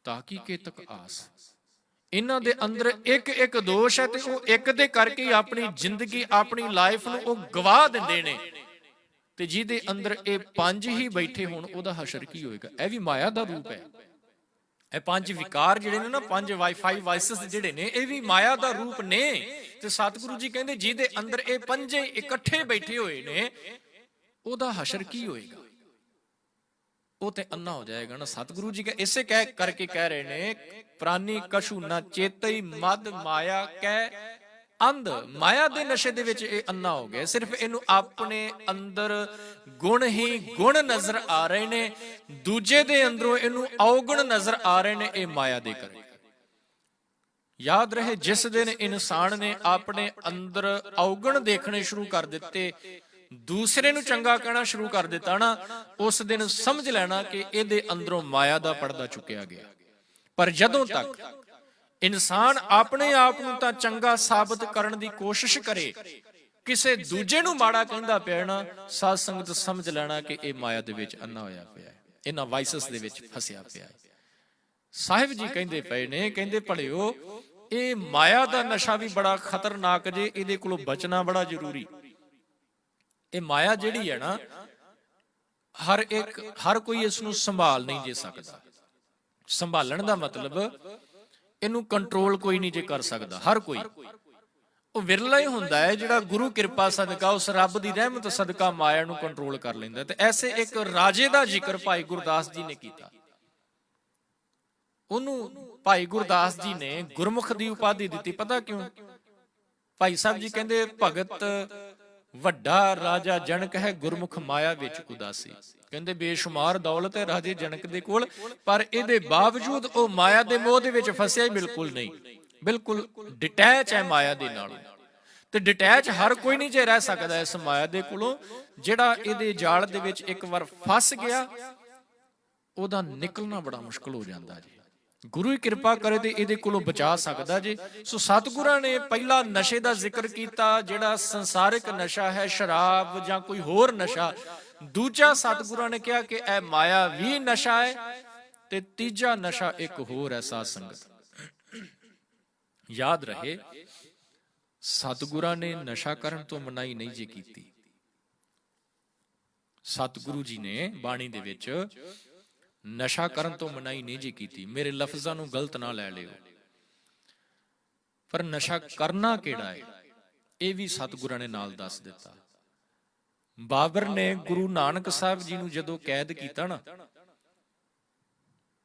ਤਾਕੀ ਕੇਤਕ ਆਸ। ਇਹਨਾਂ ਦੇ ਅੰਦਰ ਇੱਕ ਇੱਕ ਦੋਸ਼ ਹੈ, ਤੇ ਉਹ ਇੱਕ ਦੇ ਕਰਕੇ ਹੀ ਆਪਣੀ ਜ਼ਿੰਦਗੀ, ਆਪਣੀ ਲਾਈਫ ਨੂੰ ਉਹ ਗਵਾ ਦਿੰਦੇ ਨੇ। ਤੇ ਜਿਹਦੇ ਅੰਦਰ ਇਹ ਪੰਜ ਹੀ ਬੈਠੇ ਹੋਣ, ਉਹਦਾ ਹਸ਼ਰ ਕੀ ਹੋਏਗਾ? ਇਹ ਵੀ ਮਾਇਆ ਦਾ ਰੂਪ ਹੈ। ਇਹ ਪੰਜ ਵਿਕਾਰ ਜਿਹੜੇ ਨੇ ਨਾ, ਪੰਜ ਵਾਈਫਾਈ ਵਾਇਸਸ ਜਿਹੜੇ ਨੇ, ਇਹ ਵੀ ਮਾਇਆ ਦਾ ਰੂਪ ਨੇ। ਤੇ ਸਤਿਗੁਰੂ ਜੀ ਕਹਿੰਦੇ ਜਿਹਦੇ ਅੰਦਰ ਇਹ ਪੰਜੇ ਇਕੱਠੇ ਬੈਠੇ ਹੋਏ ਨੇ, ਉਹਦਾ ਹਸ਼ਰ ਕੀ ਹੋਏਗਾ? ਉਹ ਤੇ ਅੰਨਾ ਹੋ ਜਾਏਗਾ ਨਾ। ਸਤਿਗੁਰੂ ਜੀ ਇਸੇ ਕਰਕੇ ਕਹਿ ਰਹੇ ਨੇ, ਪ੍ਰਾਨੀ ਕਛੂ ਨਾ ਚੇਤਈ ਮਦ ਮਾਇਆ ਕਹਿ ਅੰਧ। ਮਾਇਆ ਦੇ ਨਸ਼ੇ ਦੇ ਵਿੱਚ ਇਹ ਅੰਨਾ ਹੋ ਗਿਆ। ਸਿਰਫ ਇਹਨੂੰ ਆਪਣੇ ਅੰਦਰ ਗੁਣ ਹੀ ਗੁਣ ਨਜ਼ਰ ਆ ਰਹੇ ਨੇ, ਦੂਜੇ ਦੇ ਅੰਦਰੋਂ ਇਹਨੂੰ ਔਗੁਣ ਨਜ਼ਰ ਆ ਰਹੇ ਨੇ। ਇਹ ਮਾਇਆ ਦੇ ਕਰਕੇ। ਯਾਦ ਰਹੇ, ਜਿਸ ਦਿਨ ਇਨਸਾਨ ਨੇ ਆਪਣੇ ਅੰਦਰ ਔਗੁਣ ਦੇਖਣੇ ਸ਼ੁਰੂ ਕਰ ਦਿੱਤੇ, ਦੂਸਰੇ ਨੂੰ ਚੰਗਾ ਕਹਿਣਾ ਸ਼ੁਰੂ ਕਰ ਦਿੱਤਾ ਨਾ, ਉਸ ਦਿਨ ਸਮਝ ਲੈਣਾ ਕਿ ਇਹਦੇ ਅੰਦਰੋਂ ਮਾਇਆ ਦਾ ਪਰਦਾ ਚੁੱਕਿਆ ਗਿਆ। ਪਰ ਜਦੋਂ ਤੱਕ ਇਨਸਾਨ ਆਪਣੇ ਆਪ ਨੂੰ ਤਾਂ ਚੰਗਾ ਸਾਬਤ ਕਰਨ ਦੀ ਕੋਸ਼ਿਸ਼ ਕਰੇ, ਕਿਸੇ ਦੂਜੇ ਨੂੰ ਮਾੜਾ ਕਹਿੰਦਾ ਪਿਆ ਨਾ, ਸਾਧ ਸੰਗਤ ਸਮਝ ਲੈਣਾ ਕਿ ਇਹ ਮਾਇਆ ਦੇ ਵਿੱਚ ਅੰਨਾ ਹੋਇਆ ਪਿਆ ਹੈ, ਇਹਨਾਂ ਵਾਇਸਸ ਦੇ ਵਿੱਚ ਫਸਿਆ ਪਿਆ ਹੈ। ਸਾਹਿਬ ਜੀ ਕਹਿੰਦੇ ਪਏ ਨੇ, ਕਹਿੰਦੇ ਭਲਿਓ ਇਹ ਮਾਇਆ ਦਾ ਨਸ਼ਾ ਵੀ ਬੜਾ ਖਤਰਨਾਕ ਜੇ, ਇਹਦੇ ਕੋਲੋਂ ਬਚਣਾ ਬੜਾ ਜ਼ਰੂਰੀ। ਇਹ ਮਾਇਆ ਜਿਹੜੀ ਹੈ ਨਾ, ਹਰ ਕੋਈ ਇਸ ਨੂੰ ਸੰਭਾਲ ਨਹੀਂ ਜੇ ਸਕਦਾ। ਸੰਭਾਲਣ ਦਾ ਮਤਲਬ ਇਹਨੂੰ ਕੰਟਰੋਲ ਕੋਈ ਨਹੀਂ ਜੇ ਕਰ ਸਕਦਾ। ਹਰ ਕੋਈ, ਉਹ ਵਿਰਲਾ ਹੀ ਹੁੰਦਾ ਹੈ ਜਿਹੜਾ ਗੁਰੂ ਕਿਰਪਾ ਸਦਕਾ, ਉਸ ਰੱਬ ਦੀ ਰਹਿਮਤ ਸਦਕਾ ਮਾਇਆ ਨੂੰ ਕੰਟਰੋਲ ਕਰ ਲੈਂਦਾ। ਤੇ ਐਸੇ ਇੱਕ ਰਾਜੇ ਦਾ ਜ਼ਿਕਰ ਭਾਈ ਗੁਰਦਾਸ ਜੀ ਨੇ ਕੀਤਾ। ਉਹਨੂੰ ਭਾਈ ਗੁਰਦਾਸ ਜੀ ਨੇ ਗੁਰਮੁਖ ਦੀ ਉਪਾਧੀ ਦਿੱਤੀ। ਪਤਾ ਕਿਉਂ? ਭਾਈ ਸਾਹਿਬ ਜੀ ਕਹਿੰਦੇ, ਭਗਤ ਵੱਡਾ ਰਾਜਾ ਜਨਕ ਹੈ, ਗੁਰਮੁਖ ਮਾਇਆ ਵਿੱਚ ਉਦਾਸੀ। ਕਹਿੰਦੇ ਬੇਸ਼ੁਮਾਰ ਦੌਲਤ ਹੈ ਰਾਜੇ ਜਨਕ ਦੇ ਕੋਲ, ਪਰ ਇਹਦੇ ਬਾਵਜੂਦ ਉਹ ਮਾਇਆ ਦੇ ਮੋਹ ਦੇ ਵਿੱਚ ਫਸਿਆ ਹੀ ਬਿਲਕੁਲ ਨਹੀਂ, ਬਿਲਕੁਲ ਡਿਟੈਚ ਹੈ ਮਾਇਆ ਦੇ ਨਾਲ। ਤੇ ਡਿਟੈਚ ਹਰ ਕੋਈ ਨਹੀਂ ਜੇ ਰਹਿ ਸਕਦਾ ਇਸ ਮਾਇਆ ਦੇ ਕੋਲੋਂ। ਜਿਹੜਾ ਇਹਦੇ ਜਾਲ ਦੇ ਵਿੱਚ ਇੱਕ ਵਾਰ ਫਸ ਗਿਆ, ਉਹਦਾ ਨਿਕਲਣਾ ਬੜਾ ਮੁਸ਼ਕਲ ਹੋ ਜਾਂਦਾ ਜੀ। ਗੁਰੂ ਹੀ ਕਿਰਪਾ ਕਰੇ ਤੇ ਇਹਦੇ ਕੋਲੋਂ ਬਚਾ ਸਕਦਾ ਜੀ। ਸੋ ਸਤਿਗੁਰਾਂ ਨੇ ਪਹਿਲਾ ਨਸ਼ੇ ਦਾ ਜ਼ਿਕਰ ਕੀਤਾ, ਜਿਹੜਾ ਸੰਸਾਰਿਕ ਨਸ਼ਾ ਹੈ, ਸ਼ਰਾਬ ਜਾਂ ਕੋਈ ਹੋਰ ਨਸ਼ਾ। ਦੂਜਾ ਸਤਿਗੁਰਾਂ ਨੇ ਕਿਹਾ ਕਿ ਇਹ ਮਾਇਆ ਵੀ ਨਸ਼ਾ ਹੈ। ਤੇ ਤੀਜਾ ਨਸ਼ਾ ਇੱਕ ਹੋਰ ਹੈ, ਸਾਧ ਸੰਗਤ। ਯਾਦ ਰਹੇ, ਸਤਿਗੁਰਾਂ ਨੇ ਨਸ਼ਾ ਕਰਨ ਤੋਂ ਮਨਾਹੀ ਨਹੀਂ ਜੀ ਕੀਤੀ। ਸਤਿਗੁਰੂ ਜੀ ਨੇ ਬਾਣੀ ਦੇ ਵਿੱਚ ਨਸ਼ਾ ਕਰਨ ਤੋਂ ਮਨਾਹੀ ਨਹੀਂ ਜੀ ਕੀਤੀ। ਮੇਰੇ ਲਫ਼ਜ਼ਾਂ ਨੂੰ ਗਲਤ ਨਾ ਲੈ ਲਿਓ, ਪਰ ਨਸ਼ਾ ਕਰਨਾ ਕਿਹੜਾ ਹੈ, ਇਹ ਵੀ ਸਤਿਗੁਰਾਂ ਨੇ ਨਾਲ ਦੱਸ ਦਿੱਤਾ। ਬਾਬਰ ਨੇ ਗੁਰੂ ਨਾਨਕ ਸਾਹਿਬ ਜੀ ਨੂੰ ਜਦੋਂ ਕੈਦ ਕੀਤਾ ਨਾ,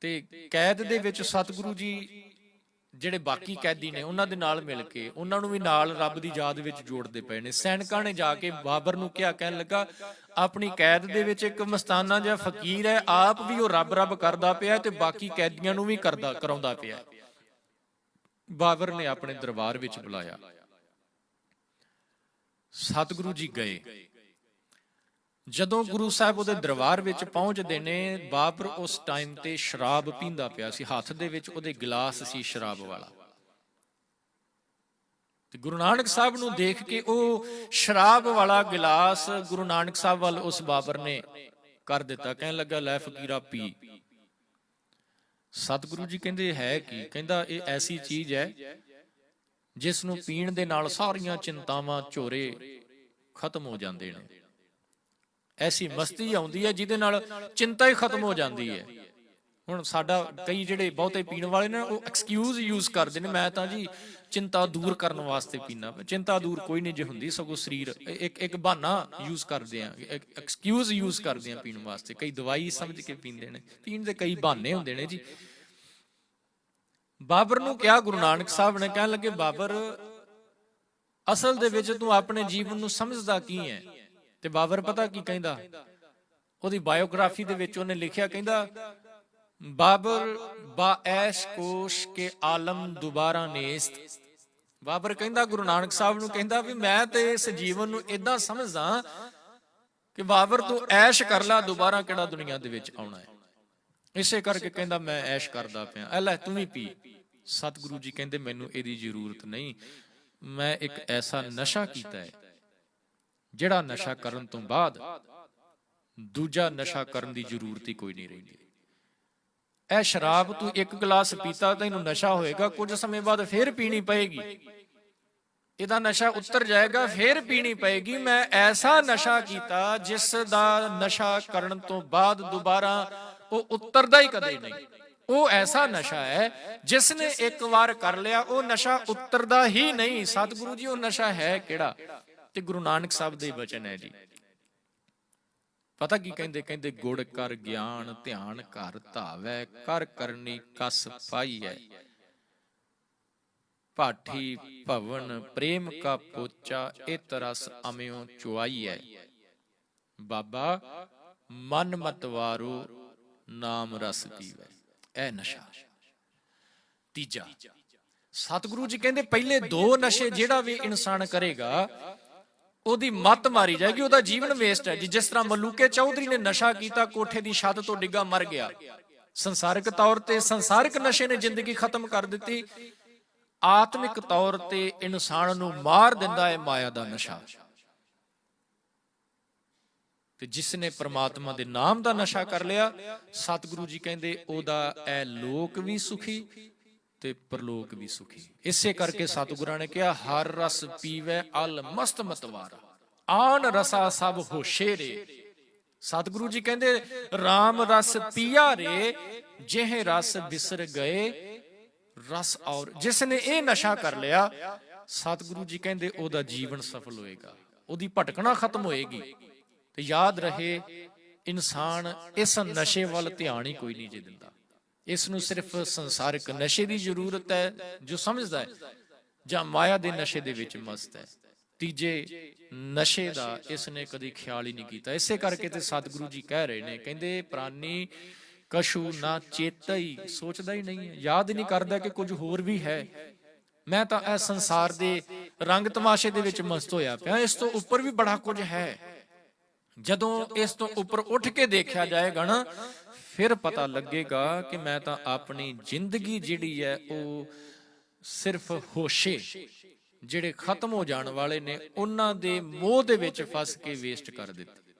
ਤੇ ਕੈਦ ਦੇ ਵਿੱਚ ਸਤਿਗੁਰੂ ਜੀ ਜਿਹੜੇ ਬਾਕੀ ਕੈਦੀ ਨੇ ਉਹਨਾਂ ਦੇ ਨਾਲ ਮਿਲ ਕੇ ਉਹਨਾਂ ਨੂੰ ਵੀ ਨਾਲ ਰੱਬ ਦੀ ਯਾਦ ਵਿੱਚ ਜੋੜਦੇ ਪਏ ਨੇ। ਸੈਨਿਕਾਂ ਨੇ ਜਾ ਕੇ ਬਾਬਰ ਨੂੰ ਕਿਹਾ, ਕਹਿਣ ਲੱਗਾ ਆਪਣੀ ਕੈਦ ਦੇ ਵਿੱਚ ਇੱਕ ਮਸਤਾਨਾ ਜਿਹਾ ਫਕੀਰ ਹੈ, ਆਪ ਵੀ ਉਹ ਰੱਬ ਰੱਬ ਕਰਦਾ ਪਿਆ ਤੇ ਬਾਕੀ ਕੈਦੀਆਂ ਨੂੰ ਵੀ ਕਰਾਉਂਦਾ ਪਿਆ। ਬਾਬਰ ਨੇ ਆਪਣੇ ਦਰਬਾਰ ਵਿੱਚ ਬੁਲਾਇਆ। ਸਤਿਗੁਰੂ ਜੀ ਗਏ। ਜਦੋਂ ਗੁਰੂ ਸਾਹਿਬ ਉਹਦੇ ਦਰਬਾਰ ਵਿੱਚ ਪਹੁੰਚਦੇ ਨੇ, ਬਾਬਰ ਉਸ ਟਾਈਮ ਤੇ ਸ਼ਰਾਬ ਪੀਂਦਾ ਪਿਆ ਸੀ। ਹੱਥ ਦੇ ਵਿੱਚ ਉਹਦੇ ਗਿਲਾਸ ਸੀ ਸ਼ਰਾਬ ਵਾਲਾ। ਤੇ ਗੁਰੂ ਨਾਨਕ ਸਾਹਿਬ ਨੂੰ ਦੇਖ ਕੇ ਉਹ ਸ਼ਰਾਬ ਵਾਲਾ ਗਿਲਾਸ ਗੁਰੂ ਨਾਨਕ ਸਾਹਿਬ ਵੱਲ ਉਸ ਬਾਬਰ ਨੇ ਕਰ ਦਿੱਤਾ। ਕਹਿਣ ਲੱਗਾ ਲੈ ਫਕੀਰਾ ਪੀ। ਸਤਿਗੁਰੂ ਜੀ ਕਹਿੰਦੇ ਹੈ ਕੀ? ਕਹਿੰਦਾ ਇਹ ਐਸੀ ਚੀਜ਼ ਹੈ ਜਿਸ ਨੂੰ ਪੀਣ ਦੇ ਨਾਲ ਸਾਰੀਆਂ ਚਿੰਤਾਵਾਂ ਝੋਰੇ ਖਤਮ ਹੋ ਜਾਂਦੇ ਨੇ। ਐਸੀ ਮਸਤੀ ਆਉਂਦੀ ਹੈ ਜਿਹਦੇ ਨਾਲ ਚਿੰਤਾ ਹੀ ਖਤਮ ਹੋ ਜਾਂਦੀ ਹੈ। ਹੁਣ ਸਾਡਾ ਕਈ ਜਿਹੜੇ ਬਹੁਤੇ ਪੀਣ ਵਾਲੇ ਨੇ ਉਹ ਐਕਸਕਿਊਜ਼ ਯੂਜ਼ ਕਰਦੇ ਨੇ, ਮੈਂ ਤਾਂ ਜੀ ਚਿੰਤਾ ਦੂਰ ਕਰਨ ਵਾਸਤੇ ਪੀਣਾ। ਚਿੰਤਾ ਦੂਰ ਕੋਈ ਨਹੀਂ ਜੇ ਹੁੰਦੀ, ਸਗੋਂ ਸਰੀਰ ਇੱਕ ਬਹਾਨਾ ਯੂਜ਼ ਕਰਦੇ ਆ, ਐਕਸਕਿਊਜ਼ ਯੂਜ਼ ਕਰਦੇ ਆ ਪੀਣ ਵਾਸਤੇ। ਕਈ ਦਵਾਈ ਸਮਝ ਕੇ ਪੀਂਦੇ ਨੇ, ਪੀਣ ਦੇ ਕਈ ਬਹਾਨੇ ਹੁੰਦੇ ਨੇ ਜੀ। ਬਾਬਰ ਨੂੰ ਕਿਹਾ ਗੁਰੂ ਨਾਨਕ ਸਾਹਿਬ ਨੇ, ਕਹਿਣ ਲੱਗੇ ਬਾਬਰ ਅਸਲ ਦੇ ਵਿੱਚ ਤੂੰ ਆਪਣੇ ਜੀਵਨ ਨੂੰ ਸਮਝਦਾ ਕੀ ਹੈ? ਤੇ ਬਾਬਰ ਪਤਾ ਕੀ ਕਹਿੰਦਾ? ਉਹਦੀ ਬਾਇਓਗ੍ਰਾਫੀ ਦੇ ਵਿੱਚ ਉਹਨੇ ਲਿਖਿਆ, ਕਹਿੰਦਾ ਬਾਬਰ ਬਾ ਐਸ਼ ਕੋਸ਼ ਕੇ ਆਲਮ ਦੁਬਾਰਾ ਨੇਸਤ। ਬਾਬਰ ਕਹਿੰਦਾ ਗੁਰੂ ਨਾਨਕ ਸਾਹਿਬ ਨੂੰ, ਕਹਿੰਦਾ ਵੀ ਮੈਂ ਤੇ ਇਸ ਜੀਵਨ ਨੂੰ ਏਦਾਂ ਸਮਝਦਾ ਕਿ ਬਾਬਰ ਤੂੰ ਐਸ਼ ਕਰ ਲੈ, ਦੁਬਾਰਾ ਕਿਹੜਾ ਦੁਨੀਆ ਦੇ ਵਿੱਚ ਆਉਣਾ ਹੈ। ਇਸੇ ਕਰਕੇ ਕਹਿੰਦਾ ਮੈਂ ਐਸ਼ ਕਰਦਾ ਪਿਆ, ਐ ਲੈ ਤੂੰ ਵੀ ਪੀ। ਸਤਿਗੁਰੂ ਜੀ ਕਹਿੰਦੇ ਮੈਨੂੰ ਇਹਦੀ ਜ਼ਰੂਰਤ ਨਹੀਂ, ਮੈਂ ਇੱਕ ਐਸਾ ਨਸ਼ਾ ਕੀਤਾ ਹੈ ਜਿਹੜਾ ਨਸ਼ਾ ਕਰਨ ਤੋਂ ਬਾਅਦ ਦੂਜਾ ਨਸ਼ਾ ਕਰਨ ਦੀ ਜ਼ਰੂਰਤ ਹੀ ਕੋਈ ਨਹੀਂ ਰਹਿੰਦੀ। ਇਹ ਸ਼ਰਾਬ ਤੂੰ ਇੱਕ ਗਲਾਸ ਪੀਤਾ ਤੈਨੂੰ ਨਸ਼ਾ ਹੋਏਗਾ, ਕੁਝ ਸਮੇਂ ਬਾਅਦ ਫੇਰ ਪੀਣੀ ਪਏਗੀ, ਇਹਦਾ ਨਸ਼ਾ ਉਤਰ ਜਾਏਗਾ, ਫੇਰ ਪੀਣੀ ਪਏਗੀ। ਮੈਂ ਐਸਾ ਨਸ਼ਾ ਕੀਤਾ ਜਿਸ ਦਾ ਨਸ਼ਾ ਕਰਨ ਤੋਂ ਬਾਅਦ ਦੁਬਾਰਾ ਉਹ ਉਤਰਦਾ ਹੀ ਕਦੇ ਨਹੀਂ। ਉਹ ਐਸਾ ਨਸ਼ਾ ਹੈ ਜਿਸ ਨੇ ਇੱਕ ਵਾਰ ਕਰ ਲਿਆ ਉਹ ਨਸ਼ਾ ਉਤਰਦਾ ਹੀ ਨਹੀਂ। ਸਤਿਗੁਰੂ ਜੀ ਉਹ ਨਸ਼ਾ ਹੈ ਕਿਹੜਾ? ਤੇ ਗੁਰੂ ਨਾਨਕ ਸਾਹਿਬ ਦੇ ਬਚਨ ਹੈ ਜੀ। ਪਤਾ ਕੀ ਕਹਿੰਦੇ? ਕਹਿੰਦੇ ਗੁੜ ਕਰ ਗਿਆਨ ਧਿਆਨ ਘਰ ਧਾਵੈ, ਕਰ ਕਰਨੀ ਕਸ ਪਾਈਐ, ਭਾਠੀ ਭਵਨ ਪ੍ਰੇਮ ਕਾ ਪੋਚਾ, ਇਤ ਰਸ ਅਮਿਓ ਚੁਆਈਐ। ਬਾਬਾ ਮਨ ਮਤਵਾਰੋ ਨਾਮ ਰਸ ਪੀਵੈ। ਇਹ ਨਸ਼ਾ। ਤੀਜਾ, ਸਤਿਗੁਰੂ ਜੀ ਕਹਿੰਦੇ ਪਹਿਲੇ ਦੋ ਨਸ਼ੇ ਜਿਹੜਾ ਵੀ ਇਨਸਾਨ ਕਰੇਗਾ ਉਹਦੀ ਮੱਤ ਮਾਰੀ ਜਾਏਗੀ, ਉਹਦਾ ਜੀਵਨ ਵੇਸਟ ਹੈ ਜੀ। ਜਿਸ ਤਰ੍ਹਾਂ ਮਲੂਕੇ ਚੌਧਰੀ ਨੇ ਨਸ਼ਾ ਕੀਤਾ, ਕੋਠੇ ਦੀ ਛੱਤ ਤੋਂ ਡਿੱਗਾ ਮਰ ਗਿਆ। ਸੰਸਾਰਿਕ ਤੌਰ ਤੇ ਸੰਸਾਰਿਕ ਨਸ਼ੇ ਨੇ ਜ਼ਿੰਦਗੀ ਖਤਮ ਕਰ ਦਿੱਤੀ। ਆਤਮਿਕ ਤੌਰ ਤੇ ਇਨਸਾਨ ਨੂੰ ਮਾਰ ਦਿੰਦਾ ਹੈ ਮਾਇਆ ਦਾ ਨਸ਼ਾ। ਤੇ ਜਿਸ ਨੇ ਪ੍ਰਮਾਤਮਾ ਦੇ ਨਾਮ ਦਾ ਨਸ਼ਾ ਕਰ ਲਿਆ, ਸਤਿਗੁਰੂ ਜੀ ਕਹਿੰਦੇ ਉਹਦਾ ਇਹ ਲੋਕ ਵੀ ਸੁਖੀ ਤੇ ਪਰਲੋਕ ਵੀ ਸੁਖੀ। ਇਸੇ ਕਰਕੇ ਸਤਿਗੁਰਾਂ ਨੇ ਕਿਹਾ ਹਰ ਰਸ ਪੀਵੈ ਅਲ ਮਸਤ ਮਤਵਾਰਾ, ਆਨ ਰਸਾ ਸਭ ਹੋਸ਼ੇ ਰੇ। ਸਤਿਗੁਰੂ ਜੀ ਕਹਿੰਦੇ RAM ਰਸ ਪੀਆ ਰੇ, ਜਿਹੇ ਰਸ ਬਿਸਰ ਗਏ ਰਸ ਔਰ। ਜਿਸ ਨੇ ਇਹ ਨਸ਼ਾ ਕਰ ਲਿਆ, ਸਤਿਗੁਰੂ ਜੀ ਕਹਿੰਦੇ ਉਹਦਾ ਜੀਵਨ ਸਫਲ ਹੋਏਗਾ, ਉਹਦੀ ਭਟਕਣਾ ਖਤਮ ਹੋਏਗੀ। ਤੇ ਯਾਦ ਰਹੇ ਇਨਸਾਨ ਇਸ ਨਸ਼ੇ ਵੱਲ ਧਿਆਨ ਹੀ ਕੋਈ ਨਹੀਂ ਜੇ ਦਿੰਦਾ। ਇਸ ਨੂੰ ਸਿਰਫ ਸੰਸਾਰਿਕ ਨਸ਼ੇ ਦੀ ਜ਼ਰੂਰਤ ਹੈ ਜੋ ਸਮਝਦਾ ਹੈ, ਜਾਂ ਮਾਇਆ ਦੇ ਨਸ਼ੇ ਦੇ ਵਿੱਚ ਮਸਤ ਹੈ। ਤੀਜੇ ਨਸ਼ੇ ਦਾ ਇਸ ਨੇ ਕਦੀ ਖਿਆਲ ਹੀ ਨਹੀਂ ਕੀਤਾ। ਇਸੇ ਕਰਕੇ ਤੇ ਸਤਿਗੁਰੂ ਜੀ ਕਹਿ ਰਹੇ ਨੇ, ਕਹਿੰਦੇ ਪ੍ਰਾਨੀ ਕਛੂ ਨਾ ਚੇਤਾ ਹੀ, ਸੋਚਦਾ ਹੀ ਨਹੀਂ ਹੈ, ਯਾਦ ਹੀ ਨਹੀਂ ਕਰਦਾ ਕਿ ਕੁਝ ਹੋਰ ਵੀ ਹੈ। ਮੈਂ ਤਾਂ ਇਹ ਸੰਸਾਰ ਦੇ ਰੰਗ ਤਮਾਸ਼ੇ ਦੇ ਵਿੱਚ ਮਸਤ ਹੋਇਆ ਪਿਆ, ਇਸ ਤੋਂ ਉੱਪਰ ਵੀ ਬੜਾ ਕੁਝ ਹੈ। ਜਦੋਂ ਇਸ ਤੋਂ ਉੱਪਰ ਉੱਠ ਕੇ ਦੇਖਿਆ ਜਾਏਗਾ ਨਾ, ਫਿਰ ਪਤਾ ਲੱਗੇਗਾ ਕਿ ਮੈਂ ਤਾਂ ਆਪਣੀ ਜ਼ਿੰਦਗੀ ਜਿਹੜੀ ਹੈ ਉਹ ਸਿਰਫ ਹੋਸ਼ੇ ਜਿਹੜੇ ਖਤਮ ਹੋ ਜਾਣ ਵਾਲੇ ਨੇ ਉਹਨਾਂ ਦੇ ਮੋਹ ਦੇ ਵਿੱਚ ਫਸ ਕੇ ਵੇਸਟ ਕਰ ਦਿੱਤੀ।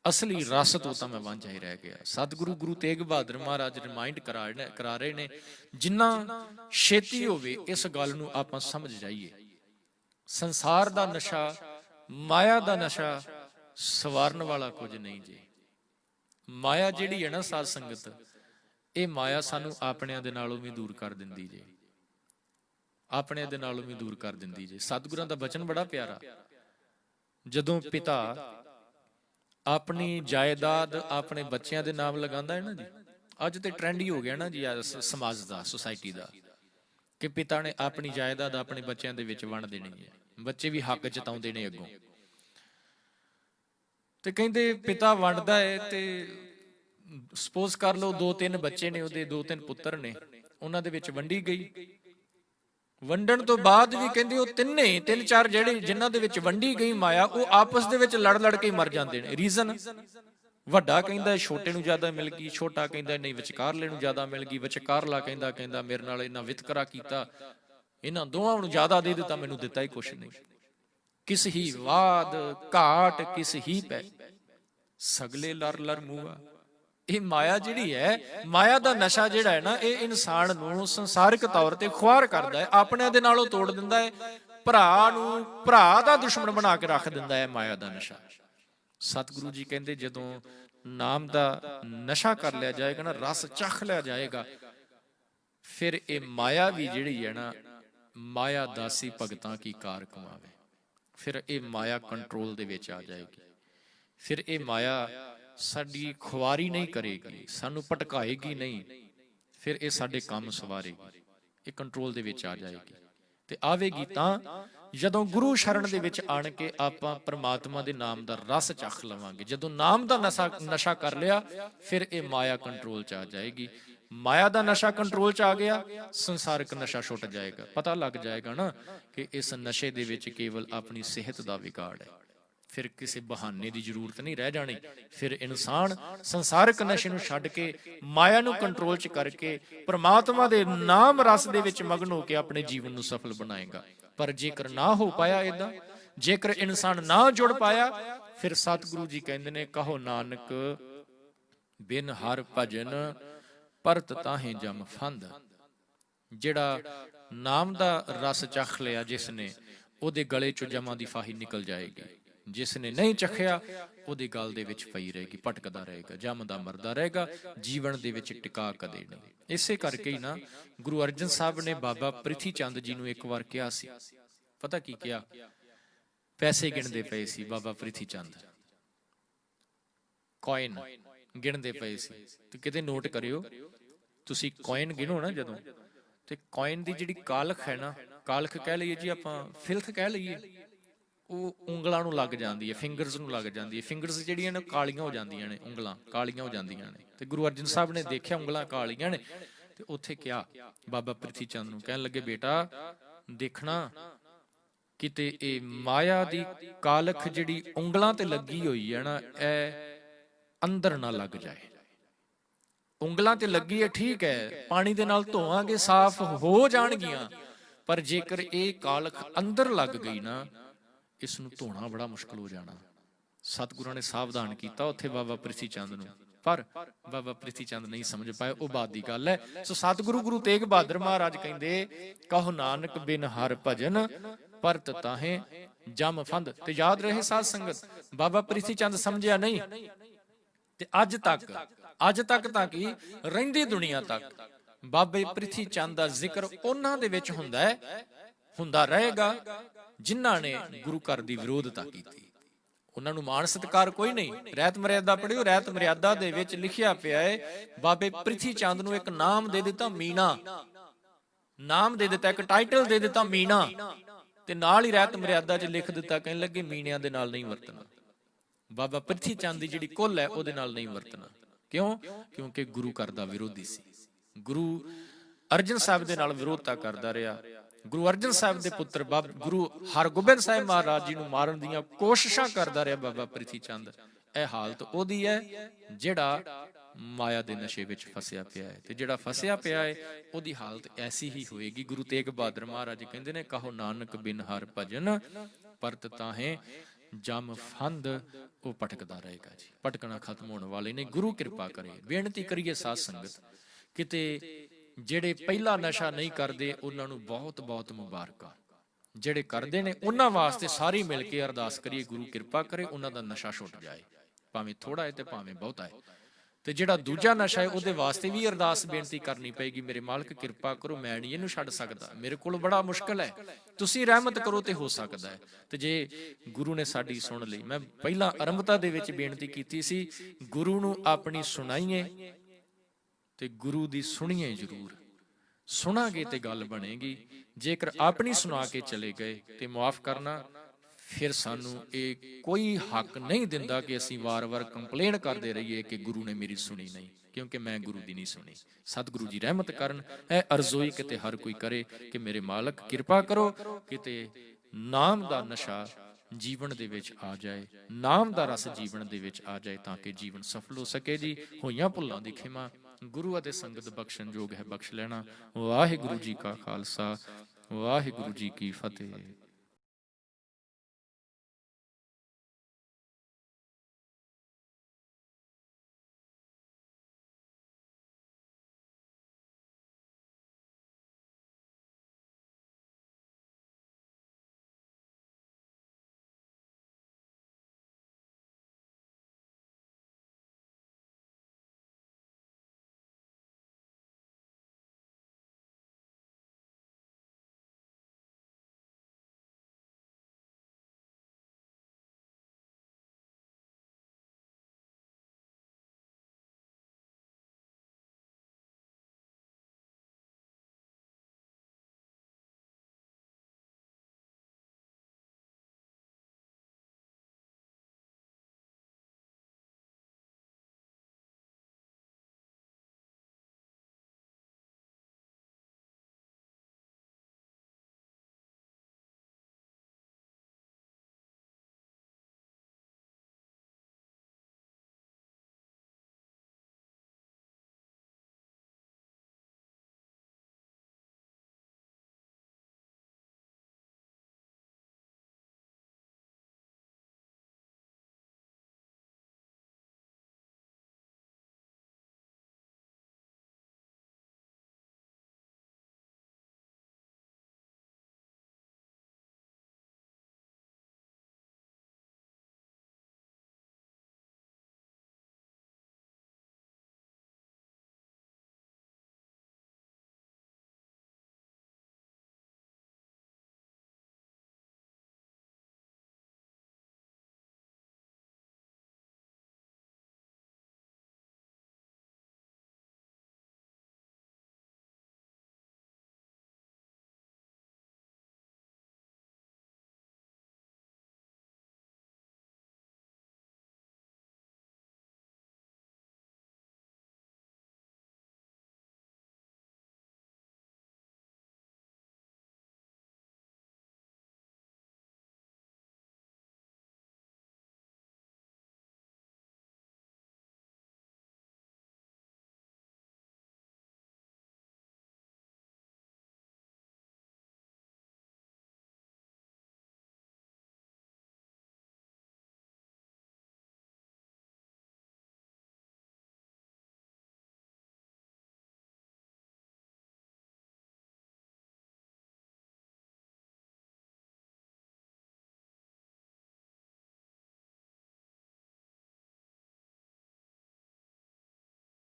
ਅਸਲੀ ਰਸ ਤੋਂ ਤਾਂ ਮੈਂ ਵਾਂਝਾ ਹੀ ਰਹਿ ਗਿਆ। ਸਤਿਗੁਰੂ ਗੁਰੂ ਤੇਗ ਬਹਾਦਰ ਮਹਾਰਾਜ ਰਿਮਾਈਂਡ ਕਰਾ ਰਹੇ ਨੇ, ਜਿੰਨਾ ਛੇਤੀ ਹੋਵੇ ਇਸ ਗੱਲ ਨੂੰ ਆਪਾਂ ਸਮਝ ਜਾਈਏ। ਸੰਸਾਰ ਦਾ ਨਸ਼ਾ, ਮਾਇਆ ਦਾ ਨਸ਼ਾ ਸਵਾਰਨ ਵਾਲਾ ਕੁਝ ਨਹੀਂ ਜੀ। ਮਾਇਆ ਜਿਹੜੀ ਹੈ ਨਾ ਸਾਧ ਸੰਗਤ, ਇਹ ਮਾਇਆ ਸਾਨੂੰ ਆਪਣਿਆਂ ਦੇ ਨਾਲੋਂ ਵੀ ਦੂਰ ਕਰ ਦਿੰਦੀ ਜੇ, ਆਪਣਿਆਂ ਦੇ ਨਾਲੋਂ ਵੀ ਦੂਰ ਕਰ ਦਿੰਦੀ ਜੇ। ਸਤਿਗੁਰਾਂ ਦਾ ਬਚਨ ਬੜਾ ਪਿਆਰਾ, ਜਦੋਂ ਪਿਤਾ ਆਪਣੀ ਜਾਇਦਾਦ ਆਪਣੇ ਬੱਚਿਆਂ ਦੇ ਨਾਮ ਲਗਾਉਂਦਾ ਹੈ ਨਾ ਜੀ, ਅੱਜ ਤੇ ਟ੍ਰੈਂਡ ਹੀ ਹੋ ਗਿਆ ਨਾ ਜੀ ਸਮਾਜ ਦਾ, ਸੁਸਾਇਟੀ ਦਾ, ਕਿ ਪਿਤਾ ਨੇ ਆਪਣੀ ਜਾਇਦਾਦ ਆਪਣੇ ਬੱਚਿਆਂ ਦੇ ਵਿੱਚ ਵੰਡ ਦੇਣੀ ਹੈ, ਬੱਚੇ ਵੀ ਹੱਕ ਜਤਾਉਂਦੇ ਨੇ ਅੱਗੋਂ। ਤੇ ਕਹਿੰਦੇ ਪਿਤਾ ਵੰਡਦਾ ਹੈ ਤੇ ਸਪੋਜ਼ ਕਰ ਲਓ 2-3 ਬੱਚੇ ਨੇ ਉਹਦੇ, 2-3 ਪੁੱਤਰ ਨੇ, ਉਹਨਾਂ ਦੇ ਵਿੱਚ ਵੰਡੀ ਗਈ। ਵੰਡਣ ਤੋਂ ਬਾਅਦ ਵੀ ਕਹਿੰਦੇ ਉਹ ਤਿੰਨ ਚਾਰ ਜਿਹੜੇ ਜਿਨ੍ਹਾਂ ਦੇ ਵਿੱਚ ਵੰਡੀ ਗਈ ਮਾਇਆ, ਉਹ ਆਪਸ ਦੇ ਵਿੱਚ ਲੜ ਕੇ ਮਰ ਜਾਂਦੇ ਨੇ। ਰੀਜ਼ਨ, ਵੱਡਾ ਕਹਿੰਦਾ ਛੋਟੇ ਨੂੰ ਜ਼ਿਆਦਾ ਮਿਲ ਗਈ, ਛੋਟਾ ਕਹਿੰਦਾ ਨਹੀਂ ਵਿਚਕਾਰਲੇ ਨੂੰ ਜ਼ਿਆਦਾ ਮਿਲ ਗਈ, ਵਿਚਕਾਰਲਾ ਕਹਿੰਦਾ ਮੇਰੇ ਨਾਲ ਇਹਨਾਂ ਵਿਤਕਰਾ ਕੀਤਾ, ਇਹਨਾਂ ਦੋਵਾਂ ਨੂੰ ਜ਼ਿਆਦਾ ਦੇ ਦਿੱਤਾ, ਮੈਨੂੰ ਦਿੱਤਾ ਹੀ ਕੁਛ ਨਹੀਂ। ਕਿਸ ਹੀ ਵਾਦ ਘਾਟ ਕਿਸ ਹੀ ਪੈ, ਸਗਲੇ ਲਰ ਲਰ ਮੂਆ। ਇਹ ਮਾਇਆ ਜਿਹੜੀ ਹੈ, ਮਾਇਆ ਦਾ ਨਸ਼ਾ ਜਿਹੜਾ ਹੈ ਨਾ, ਇਹ ਇਨਸਾਨ ਨੂੰ ਸੰਸਾਰਿਕ ਤੌਰ ਤੇ ਖੁਆਰ ਕਰਦਾ ਹੈ, ਆਪਣਿਆਂ ਦੇ ਨਾਲੋਂ ਤੋੜ ਦਿੰਦਾ ਹੈ, ਭਰਾ ਨੂੰ ਭਰਾ ਦਾ ਦੁਸ਼ਮਣ ਬਣਾ ਕੇ ਰੱਖ ਦਿੰਦਾ ਹੈ ਮਾਇਆ ਦਾ ਨਸ਼ਾ। ਸਤਿਗੁਰੂ ਜੀ ਕਹਿੰਦੇ ਜਦੋਂ ਨਾਮ ਦਾ ਨਸ਼ਾ ਕਰ ਲਿਆ ਜਾਏਗਾ ਨਾ, ਰਸ ਚੱਖ ਲਿਆ ਜਾਏਗਾ, ਫਿਰ ਇਹ ਮਾਇਆ ਵੀ ਜਿਹੜੀ ਹੈ ਨਾ, ਮਾਇਆ ਦਾਸੀ ਭਗਤਾਂ ਕੀ ਕਾਰ ਕਮਾਵੇ, ਫਿਰ ਇਹ ਮਾਇਆ ਕੰਟਰੋਲ ਦੇ ਵਿੱਚ ਆ ਜਾਏਗੀ। ਫਿਰ ਇਹ ਮਾਇਆ ਸਾਡੀ ਖੁਆਰੀ ਨਹੀਂ ਕਰੇਗੀ, ਸਾਨੂੰ ਭਟਕਾਏਗੀ ਨਹੀਂ, ਫਿਰ ਇਹ ਸਾਡੇ ਕੰਮ ਸਵਾਰੇਗੀ, ਇਹ ਕੰਟਰੋਲ ਦੇ ਵਿੱਚ ਆ ਜਾਏਗੀ। ਤੇ ਆਵੇਗੀ ਤਾਂ ਜਦੋਂ ਗੁਰੂ ਸ਼ਰਨ ਦੇ ਵਿੱਚ ਆਣ ਕੇ ਆਪਾਂ ਪ੍ਰਮਾਤਮਾ ਦੇ ਨਾਮ ਦਾ ਰਸ ਚੱਖ ਲਵਾਂਗੇ। ਜਦੋਂ ਨਾਮ ਦਾ ਨਸ਼ਾ ਕਰ ਲਿਆ, ਫਿਰ ਇਹ ਮਾਇਆ ਕੰਟਰੋਲ 'ਚ ਆ ਜਾਏਗੀ। ਮਾਇਆ ਦਾ ਨਸ਼ਾ ਕੰਟਰੋਲ 'ਚ ਆ ਗਿਆ, ਸੰਸਾਰਿਕ ਨਸ਼ਾ ਛੁੱਟ ਜਾਏਗਾ। ਪਤਾ ਲੱਗ ਜਾਏਗਾ ਨਾ ਕਿ ਇਸ ਨਸ਼ੇ ਦੇ ਵਿੱਚ ਕੇਵਲ ਆਪਣੀ ਸਿਹਤ ਦਾ ਵਿਗਾੜ ਹੈ, ਫਿਰ ਕਿਸੇ ਬਹਾਨੇ ਦੀ ਜ਼ਰੂਰਤ ਨਹੀਂ ਰਹਿ ਜਾਣੀ। ਫਿਰ ਇਨਸਾਨ ਸੰਸਾਰਿਕ ਨਸ਼ੇ ਨੂੰ ਛੱਡ ਕੇ ਮਾਇਆ ਨੂੰ ਕੰਟਰੋਲ 'ਚ ਕਰਕੇ ਪ੍ਰਮਾਤਮਾ ਦੇ ਨਾਮ ਰਸ ਦੇ ਵਿੱਚ ਮਗਨ ਹੋ ਕੇ ਆਪਣੇ ਜੀਵਨ ਨੂੰ ਸਫਲ ਬਣਾਏਗਾ। ਪਰ ਜੇਕਰ ਨਾ ਹੋ ਪਾਇਆ ਏਦਾਂ, ਜੇਕਰ ਇਨਸਾਨ ਨਾ ਜੁੜ ਪਾਇਆ, ਫਿਰ ਸਤਿਗੁਰੂ ਜੀ ਕਹਿੰਦੇ ਨੇ, ਕਹੋ ਨਾਨਕ ਬਿਨ ਹਰ ਭਜਨ ਪਰਤ ਤਾਹੇ ਜਮ ਫੰਦ। ਜਿਹੜਾ ਨਾਮ ਦਾ ਰਸ ਚੱਖ ਲਿਆ ਜਿਸ ਨੇ, ਉਹਦੇ ਗਲੇ 'ਚੋਂ ਜਮਾਂ ਦੀ ਫਾਹੀ ਨਿਕਲ ਜਾਏਗੀ। ਜਿਸ ਨੇ ਨਹੀਂ ਚੱਖਿਆ, ਉਹਦੇ ਗਲ ਦੇ ਵਿੱਚ ਪਈ ਰਹੇਗੀ, ਭਟਕਦਾ ਰਹੇਗਾ, ਜੰਮਦਾ ਮਰਦਾ ਰਹੇਗਾ, ਜੀਵਨ ਦੇ ਵਿੱਚ ਟਿਕਾ ਕਦੇ ਨਹੀਂ। ਇਸੇ ਕਰਕੇ ਹੀ ਨਾ ਗੁਰੂ ਅਰਜਨ ਸਾਹਿਬ ਨੇ ਬਾਬਾ ਪ੍ਰਿਥੀ ਚੰਦ ਜੀ ਨੂੰ ਇੱਕ ਵਾਰ ਕਿਹਾ ਸੀ, ਪਤਾ ਕੀ ਕਿਹਾ? ਪੈਸੇ ਗਿਣਦੇ ਪਏ ਸੀ ਬਾਬਾ ਪ੍ਰਿਥੀ ਚੰਦ, ਕੋਇਨ ਗਿਣਦੇ ਪਏ ਸੀ। ਤੇ ਕਿਤੇ ਨੋਟ ਕਰਿਓ, ਤੁਸੀਂ ਕੋਇਨ ਗਿਣੋ ਨਾ ਜਦੋਂ, ਤੇ ਕੋਇਨ ਦੀ ਜਿਹੜੀ ਕਾਲਖ ਹੈ ਨਾ, ਕਾਲਖ ਕਹਿ ਲਈਏ ਜੀ ਆਪਾਂ, ਫਿਲਥ ਕਹਿ ਲਈਏ, ਉਹ ਉਂਗਲਾਂ ਨੂੰ ਲੱਗ ਜਾਂਦੀ ਹੈ, ਫਿੰਗਰਸ ਨੂੰ ਲੱਗ ਜਾਂਦੀ ਹੈ। ਫਿੰਗਰਸ ਜਿਹੜੀਆਂ ਨੇ ਕਾਲੀਆਂ ਹੋ ਜਾਂਦੀਆਂ ਨੇ, ਉਂਗਲਾਂ ਕਾਲੀਆਂ ਹੋ ਜਾਂਦੀਆਂ ਨੇ। ਤੇ ਗੁਰੂ ਅਰਜਨ ਸਾਹਿਬ ਨੇ ਦੇਖਿਆ ਉਂਗਲਾਂ ਕਾਲੀਆਂ ਨੇ, ਤੇ ਉੱਥੇ ਕਿਹਾ ਬਾਬਾ ਪ੍ਰਿਥੀ ਚੰਦ ਨੂੰ, ਕਹਿਣ ਲੱਗੇ, ਬੇਟਾ ਦੇਖਣਾ ਕਿਤੇ ਇਹ ਮਾਇਆ ਦੀ ਕਾਲਖ ਜਿਹੜੀ ਉਂਗਲਾਂ ਤੇ ਲੱਗੀ ਹੋਈ ਹੈ ਨਾ, ਇਹ ਅੰਦਰ ਨਾ ਲੱਗ ਜਾਏ। ਉਂਗਲਾਂ ਤੇ ਲੱਗੀ ਹੈ ਠੀਕ ਹੈ, ਪਾਣੀ ਦੇ ਨਾਲ ਧੋਵਾਂਗੇ, ਸਾਫ਼ ਹੋ ਜਾਣਗੀਆਂ, ਪਰ ਜੇਕਰ ਇਹ ਕਾਲਖ ਅੰਦਰ ਲੱਗ ਗਈ ਨਾ, ਇਸ ਨੂੰ ਧੋਣਾ ਬੜਾ ਮੁਸ਼ਕਲ ਹੋ ਜਾਣਾ। ਸਤਿਗੁਰਾਂ ਨੇ ਸਾਵਧਾਨ ਕੀਤਾ ਉੱਥੇ ਬਾਬਾ ਪ੍ਰਿਥੀ ਚੰਦ ਨੂੰ, ਪਰ ਬਾਬਾ ਪ੍ਰਿਥੀ ਚੰਦ ਨਹੀਂ ਸਮਝ ਪਾਏ, ਉਹ ਬਾਤ ਦੀ ਗੱਲ ਹੈ। ਸੋ ਸਤਿਗੁਰੂ ਗੁਰੂ ਤੇਗ ਬਹਾਦਰ ਮਹਾਰਾਜ ਕਹਿੰਦੇ, ਕਹੋ ਨਾਨਕ ਬਿਨ ਹਰ ਭਜਨ ਪਰਤ ਤਾਹੇ ਜਮ ਫੰਦ। ਤੇ ਯਾਦ ਰਹੇ ਸਾਧ ਸੰਗਤ, ਬਾਬਾ ਪ੍ਰਿਥੀ ਚੰਦ ਸਮਝਿਆ ਨਹੀਂ, ਤੇ ਅੱਜ ਤੱਕ ਤਾਂ ਕੀ ਰਹਿੰਦੀ ਦੁਨੀਆ ਤੱਕ ਬਾਬੇ ਪ੍ਰਿਥੀ ਚੰਦ ਦਾ ਜ਼ਿਕਰ ਉਹਨਾਂ ਦੇ ਵਿੱਚ ਹੁੰਦਾ ਰਹੇਗਾ ਜਿਨ੍ਹਾਂ ਨੇ ਗੁਰੂ ਘਰ ਦੀ ਵਿਰੋਧਤਾ ਕੀਤੀ। ਉਹਨਾਂ ਨੂੰ ਮਾਣ ਸਤਿਕਾਰ ਕੋਈ ਨਹੀਂ। ਰਹਿਤ ਮਰਿਆਦਾ ਪੜ੍ਹਿਓ, ਰਹਿਤ ਮਰਿਆਦਾ ਦੇ ਵਿੱਚ ਲਿਖਿਆ ਪਿਆ ਹੈ, ਬਾਬੇ ਪ੍ਰਿਥੀ ਚੰਦ ਨੂੰ ਇੱਕ ਨਾਮ ਦੇ ਦਿੱਤਾ ਮੀਣਾ, ਨਾਮ ਦੇ ਦਿੱਤਾ, ਇੱਕ ਟਾਈਟਲ ਦੇ ਦਿੱਤਾ ਮੀਣਾ, ਤੇ ਨਾਲ ਹੀ ਰਹਿਤ ਮਰਿਆਦਾ 'ਚ ਲਿਖ ਦਿੱਤਾ, ਕਹਿਣ ਲੱਗੇ ਮੀਣਿਆਂ ਦੇ ਨਾਲ ਨਹੀਂ ਵਰਤਣਾ। ਬਾਬਾ ਪ੍ਰਿਥੀ ਚੰਦ ਦੀ ਜਿਹੜੀ ਕੁੱਲ ਹੈ ਉਹਦੇ ਨਾਲ ਨਹੀਂ ਵਰਤਣਾ। ਕਿਉਂ? ਕਿਉਂਕਿ ਗੁਰੂ ਘਰ ਦਾ ਵਿਰੋਧੀ ਸੀ। ਗੁਰੂ ਅਰਜਨ ਸਾਹਿਬ ਦੇ ਨਾਲ ਵਿਰੋਧਤਾ ਕਰਦਾ ਰਿਹਾ। ਗੁਰੂ ਅਰਜਨ ਸਾਹਿਬ ਦੇ ਪੁੱਤਰ ਗੁਰੂ ਹਰਗੋਬਿੰਦ ਸਾਹਿਬ ਮਹਾਰਾਜ ਜੀ ਨੂੰ ਮਾਰਨ ਦੀਆਂ ਕੋਸ਼ਿਸ਼ਾਂ ਕਰਦਾ ਰਿਹਾ ਬਾਬਾ ਪ੍ਰਿਥੀ ਚੰਦ। ਇਹ ਹਾਲਤ ਉਹਦੀ ਹੈ ਜਿਹੜਾ ਮਾਇਆ ਦੇ ਨਸ਼ੇ ਵਿੱਚ ਫਸਿਆ ਪਿਆ ਹੈ, ਤੇ ਜਿਹੜਾ ਫਸਿਆ ਪਿਆ ਹੈ ਉਹਦੀ ਹਾਲਤ ਐਸੀ ਹੀ ਹੋਏਗੀ। ਗੁਰੂ ਤੇਗ ਬਹਾਦਰ ਮਹਾਰਾਜ ਕਹਿੰਦੇ ਨੇ, ਕਹੋ ਨਾਨਕ ਬਿਨ ਹਰ ਭਜਨ ਪਰਤ ਤਾਹੇ ਜਮ ਫੰਦ। ਉਹ ਭਟਕਦਾ ਰਹੇਗਾ ਜੀ, ਭਟਕਣਾ ਖਤਮ ਹੋਣ ਵਾਲੇ ਨੇ। ਗੁਰੂ ਕਿਰਪਾ ਕਰੇ। ਬੇਨਤੀ ਕਰੀਏ ਸਾਧ ਸੰਗਤ, ਕਿਤੇ ਜਿਹੜੇ ਪਹਿਲਾ ਨਸ਼ਾ ਨਹੀਂ ਕਰਦੇ ਉਹਨਾਂ ਨੂੰ ਬਹੁਤ ਬਹੁਤ ਮੁਬਾਰਕਾਂ, ਜਿਹੜੇ ਕਰਦੇ ਨੇ ਉਹਨਾਂ ਵਾਸਤੇ ਸਾਰੀ ਮਿਲ ਕੇ ਅਰਦਾਸ ਕਰੀਏ, ਗੁਰੂ ਕਿਰਪਾ ਕਰੇ ਉਹਨਾਂ ਦਾ ਨਸ਼ਾ ਛੁੱਟ ਜਾਏ, ਭਾਵੇਂ ਥੋੜਾ ਹੈ ਤੇ ਭਾਵੇਂ ਬਹੁਤਾ ਹੈ। ਤੇ ਜਿਹੜਾ ਦੂਜਾ ਨਸ਼ਾ ਹੈ ਉਹਦੇ ਵਾਸਤੇ ਵੀ ਅਰਦਾਸ ਬੇਨਤੀ ਕਰਨੀ ਪਏਗੀ, ਮੇਰੇ ਮਾਲਕ ਕਿਰਪਾ ਕਰੋ, ਮੈਂ ਨਹੀਂ ਇਹਨੂੰ ਛੱਡ ਸਕਦਾ, ਮੇਰੇ ਕੋਲ ਬੜਾ ਮੁਸ਼ਕਲ ਹੈ, ਤੁਸੀਂ ਰਹਿਮਤ ਕਰੋ ਤੇ ਹੋ ਸਕਦਾ ਹੈ। ਤੇ ਜੇ ਗੁਰੂ ਨੇ ਸਾਡੀ ਸੁਣ ਲਈ, ਮੈਂ ਪਹਿਲਾਂ ਆਰੰਭਤਾ ਦੇ ਵਿੱਚ ਬੇਨਤੀ ਕੀਤੀ ਸੀ, ਗੁਰੂ ਨੂੰ ਆਪਣੀ ਸੁਣਾਈਏ ਤੇ ਗੁਰੂ ਦੀ ਸੁਣੀਏ ਜ਼ਰੂਰ। ਸੁਣਾਂਗੇ ਤੇ ਗੱਲ ਬਣੇਗੀ, ਜੇਕਰ ਆਪਣੀ ਸੁਣਾ ਕੇ ਚਲੇ ਗਏ ਤੇ ਮੁਆਫ ਕਰਨਾ, ਫਿਰ ਸਾਨੂੰ ਇਹ ਕੋਈ ਹੱਕ ਨਹੀਂ ਦਿੰਦਾ ਕਿ ਅਸੀਂ ਵਾਰ-ਵਾਰ ਕੰਪਲੇਨ ਕਰਦੇ ਰਹੀਏ ਕਿ ਗੁਰੂ ਨੇ ਮੇਰੀ ਸੁਣੀ ਨਹੀਂ, ਕਿਉਂਕਿ ਮੈਂ ਗੁਰੂ ਦੀ ਨਹੀਂ ਸੁਣੀ। ਸਤਿਗੁਰੂ ਜੀ ਰਹਿਮਤ ਕਰਨ। ਇਹ ਅਰਜ਼ੋਈ ਕਿਤੇ ਹਰ ਕੋਈ ਕਰੇ ਕਿ ਮੇਰੇ ਮਾਲਕ ਕਿਰਪਾ ਕਰੋ, ਕਿਤੇ ਨਾਮ ਦਾ ਨਸ਼ਾ ਜੀਵਨ ਦੇ ਵਿੱਚ ਆ ਜਾਏ, ਨਾਮ ਦਾ ਰਸ ਜੀਵਨ ਦੇ ਵਿੱਚ ਆ ਜਾਏ, ਤਾਂ ਕਿ ਜੀਵਨ ਸਫਲ ਹੋ ਸਕੇ ਜੀ। ਹੋਈਆਂ ਭੁੱਲਾਂ ਦੀ ਖਿਮਾ ਗੁਰੂ ਅਤੇ ਸੰਗਤ ਬਖਸ਼ਣ ਯੋਗ ਹੈ, ਬਖਸ਼ ਲੈਣਾ। ਵਾਹਿਗੁਰੂ ਜੀ ਕਾ ਖਾਲਸਾ, ਵਾਹਿਗੁਰੂ ਜੀ ਕੀ ਫਤਿਹ।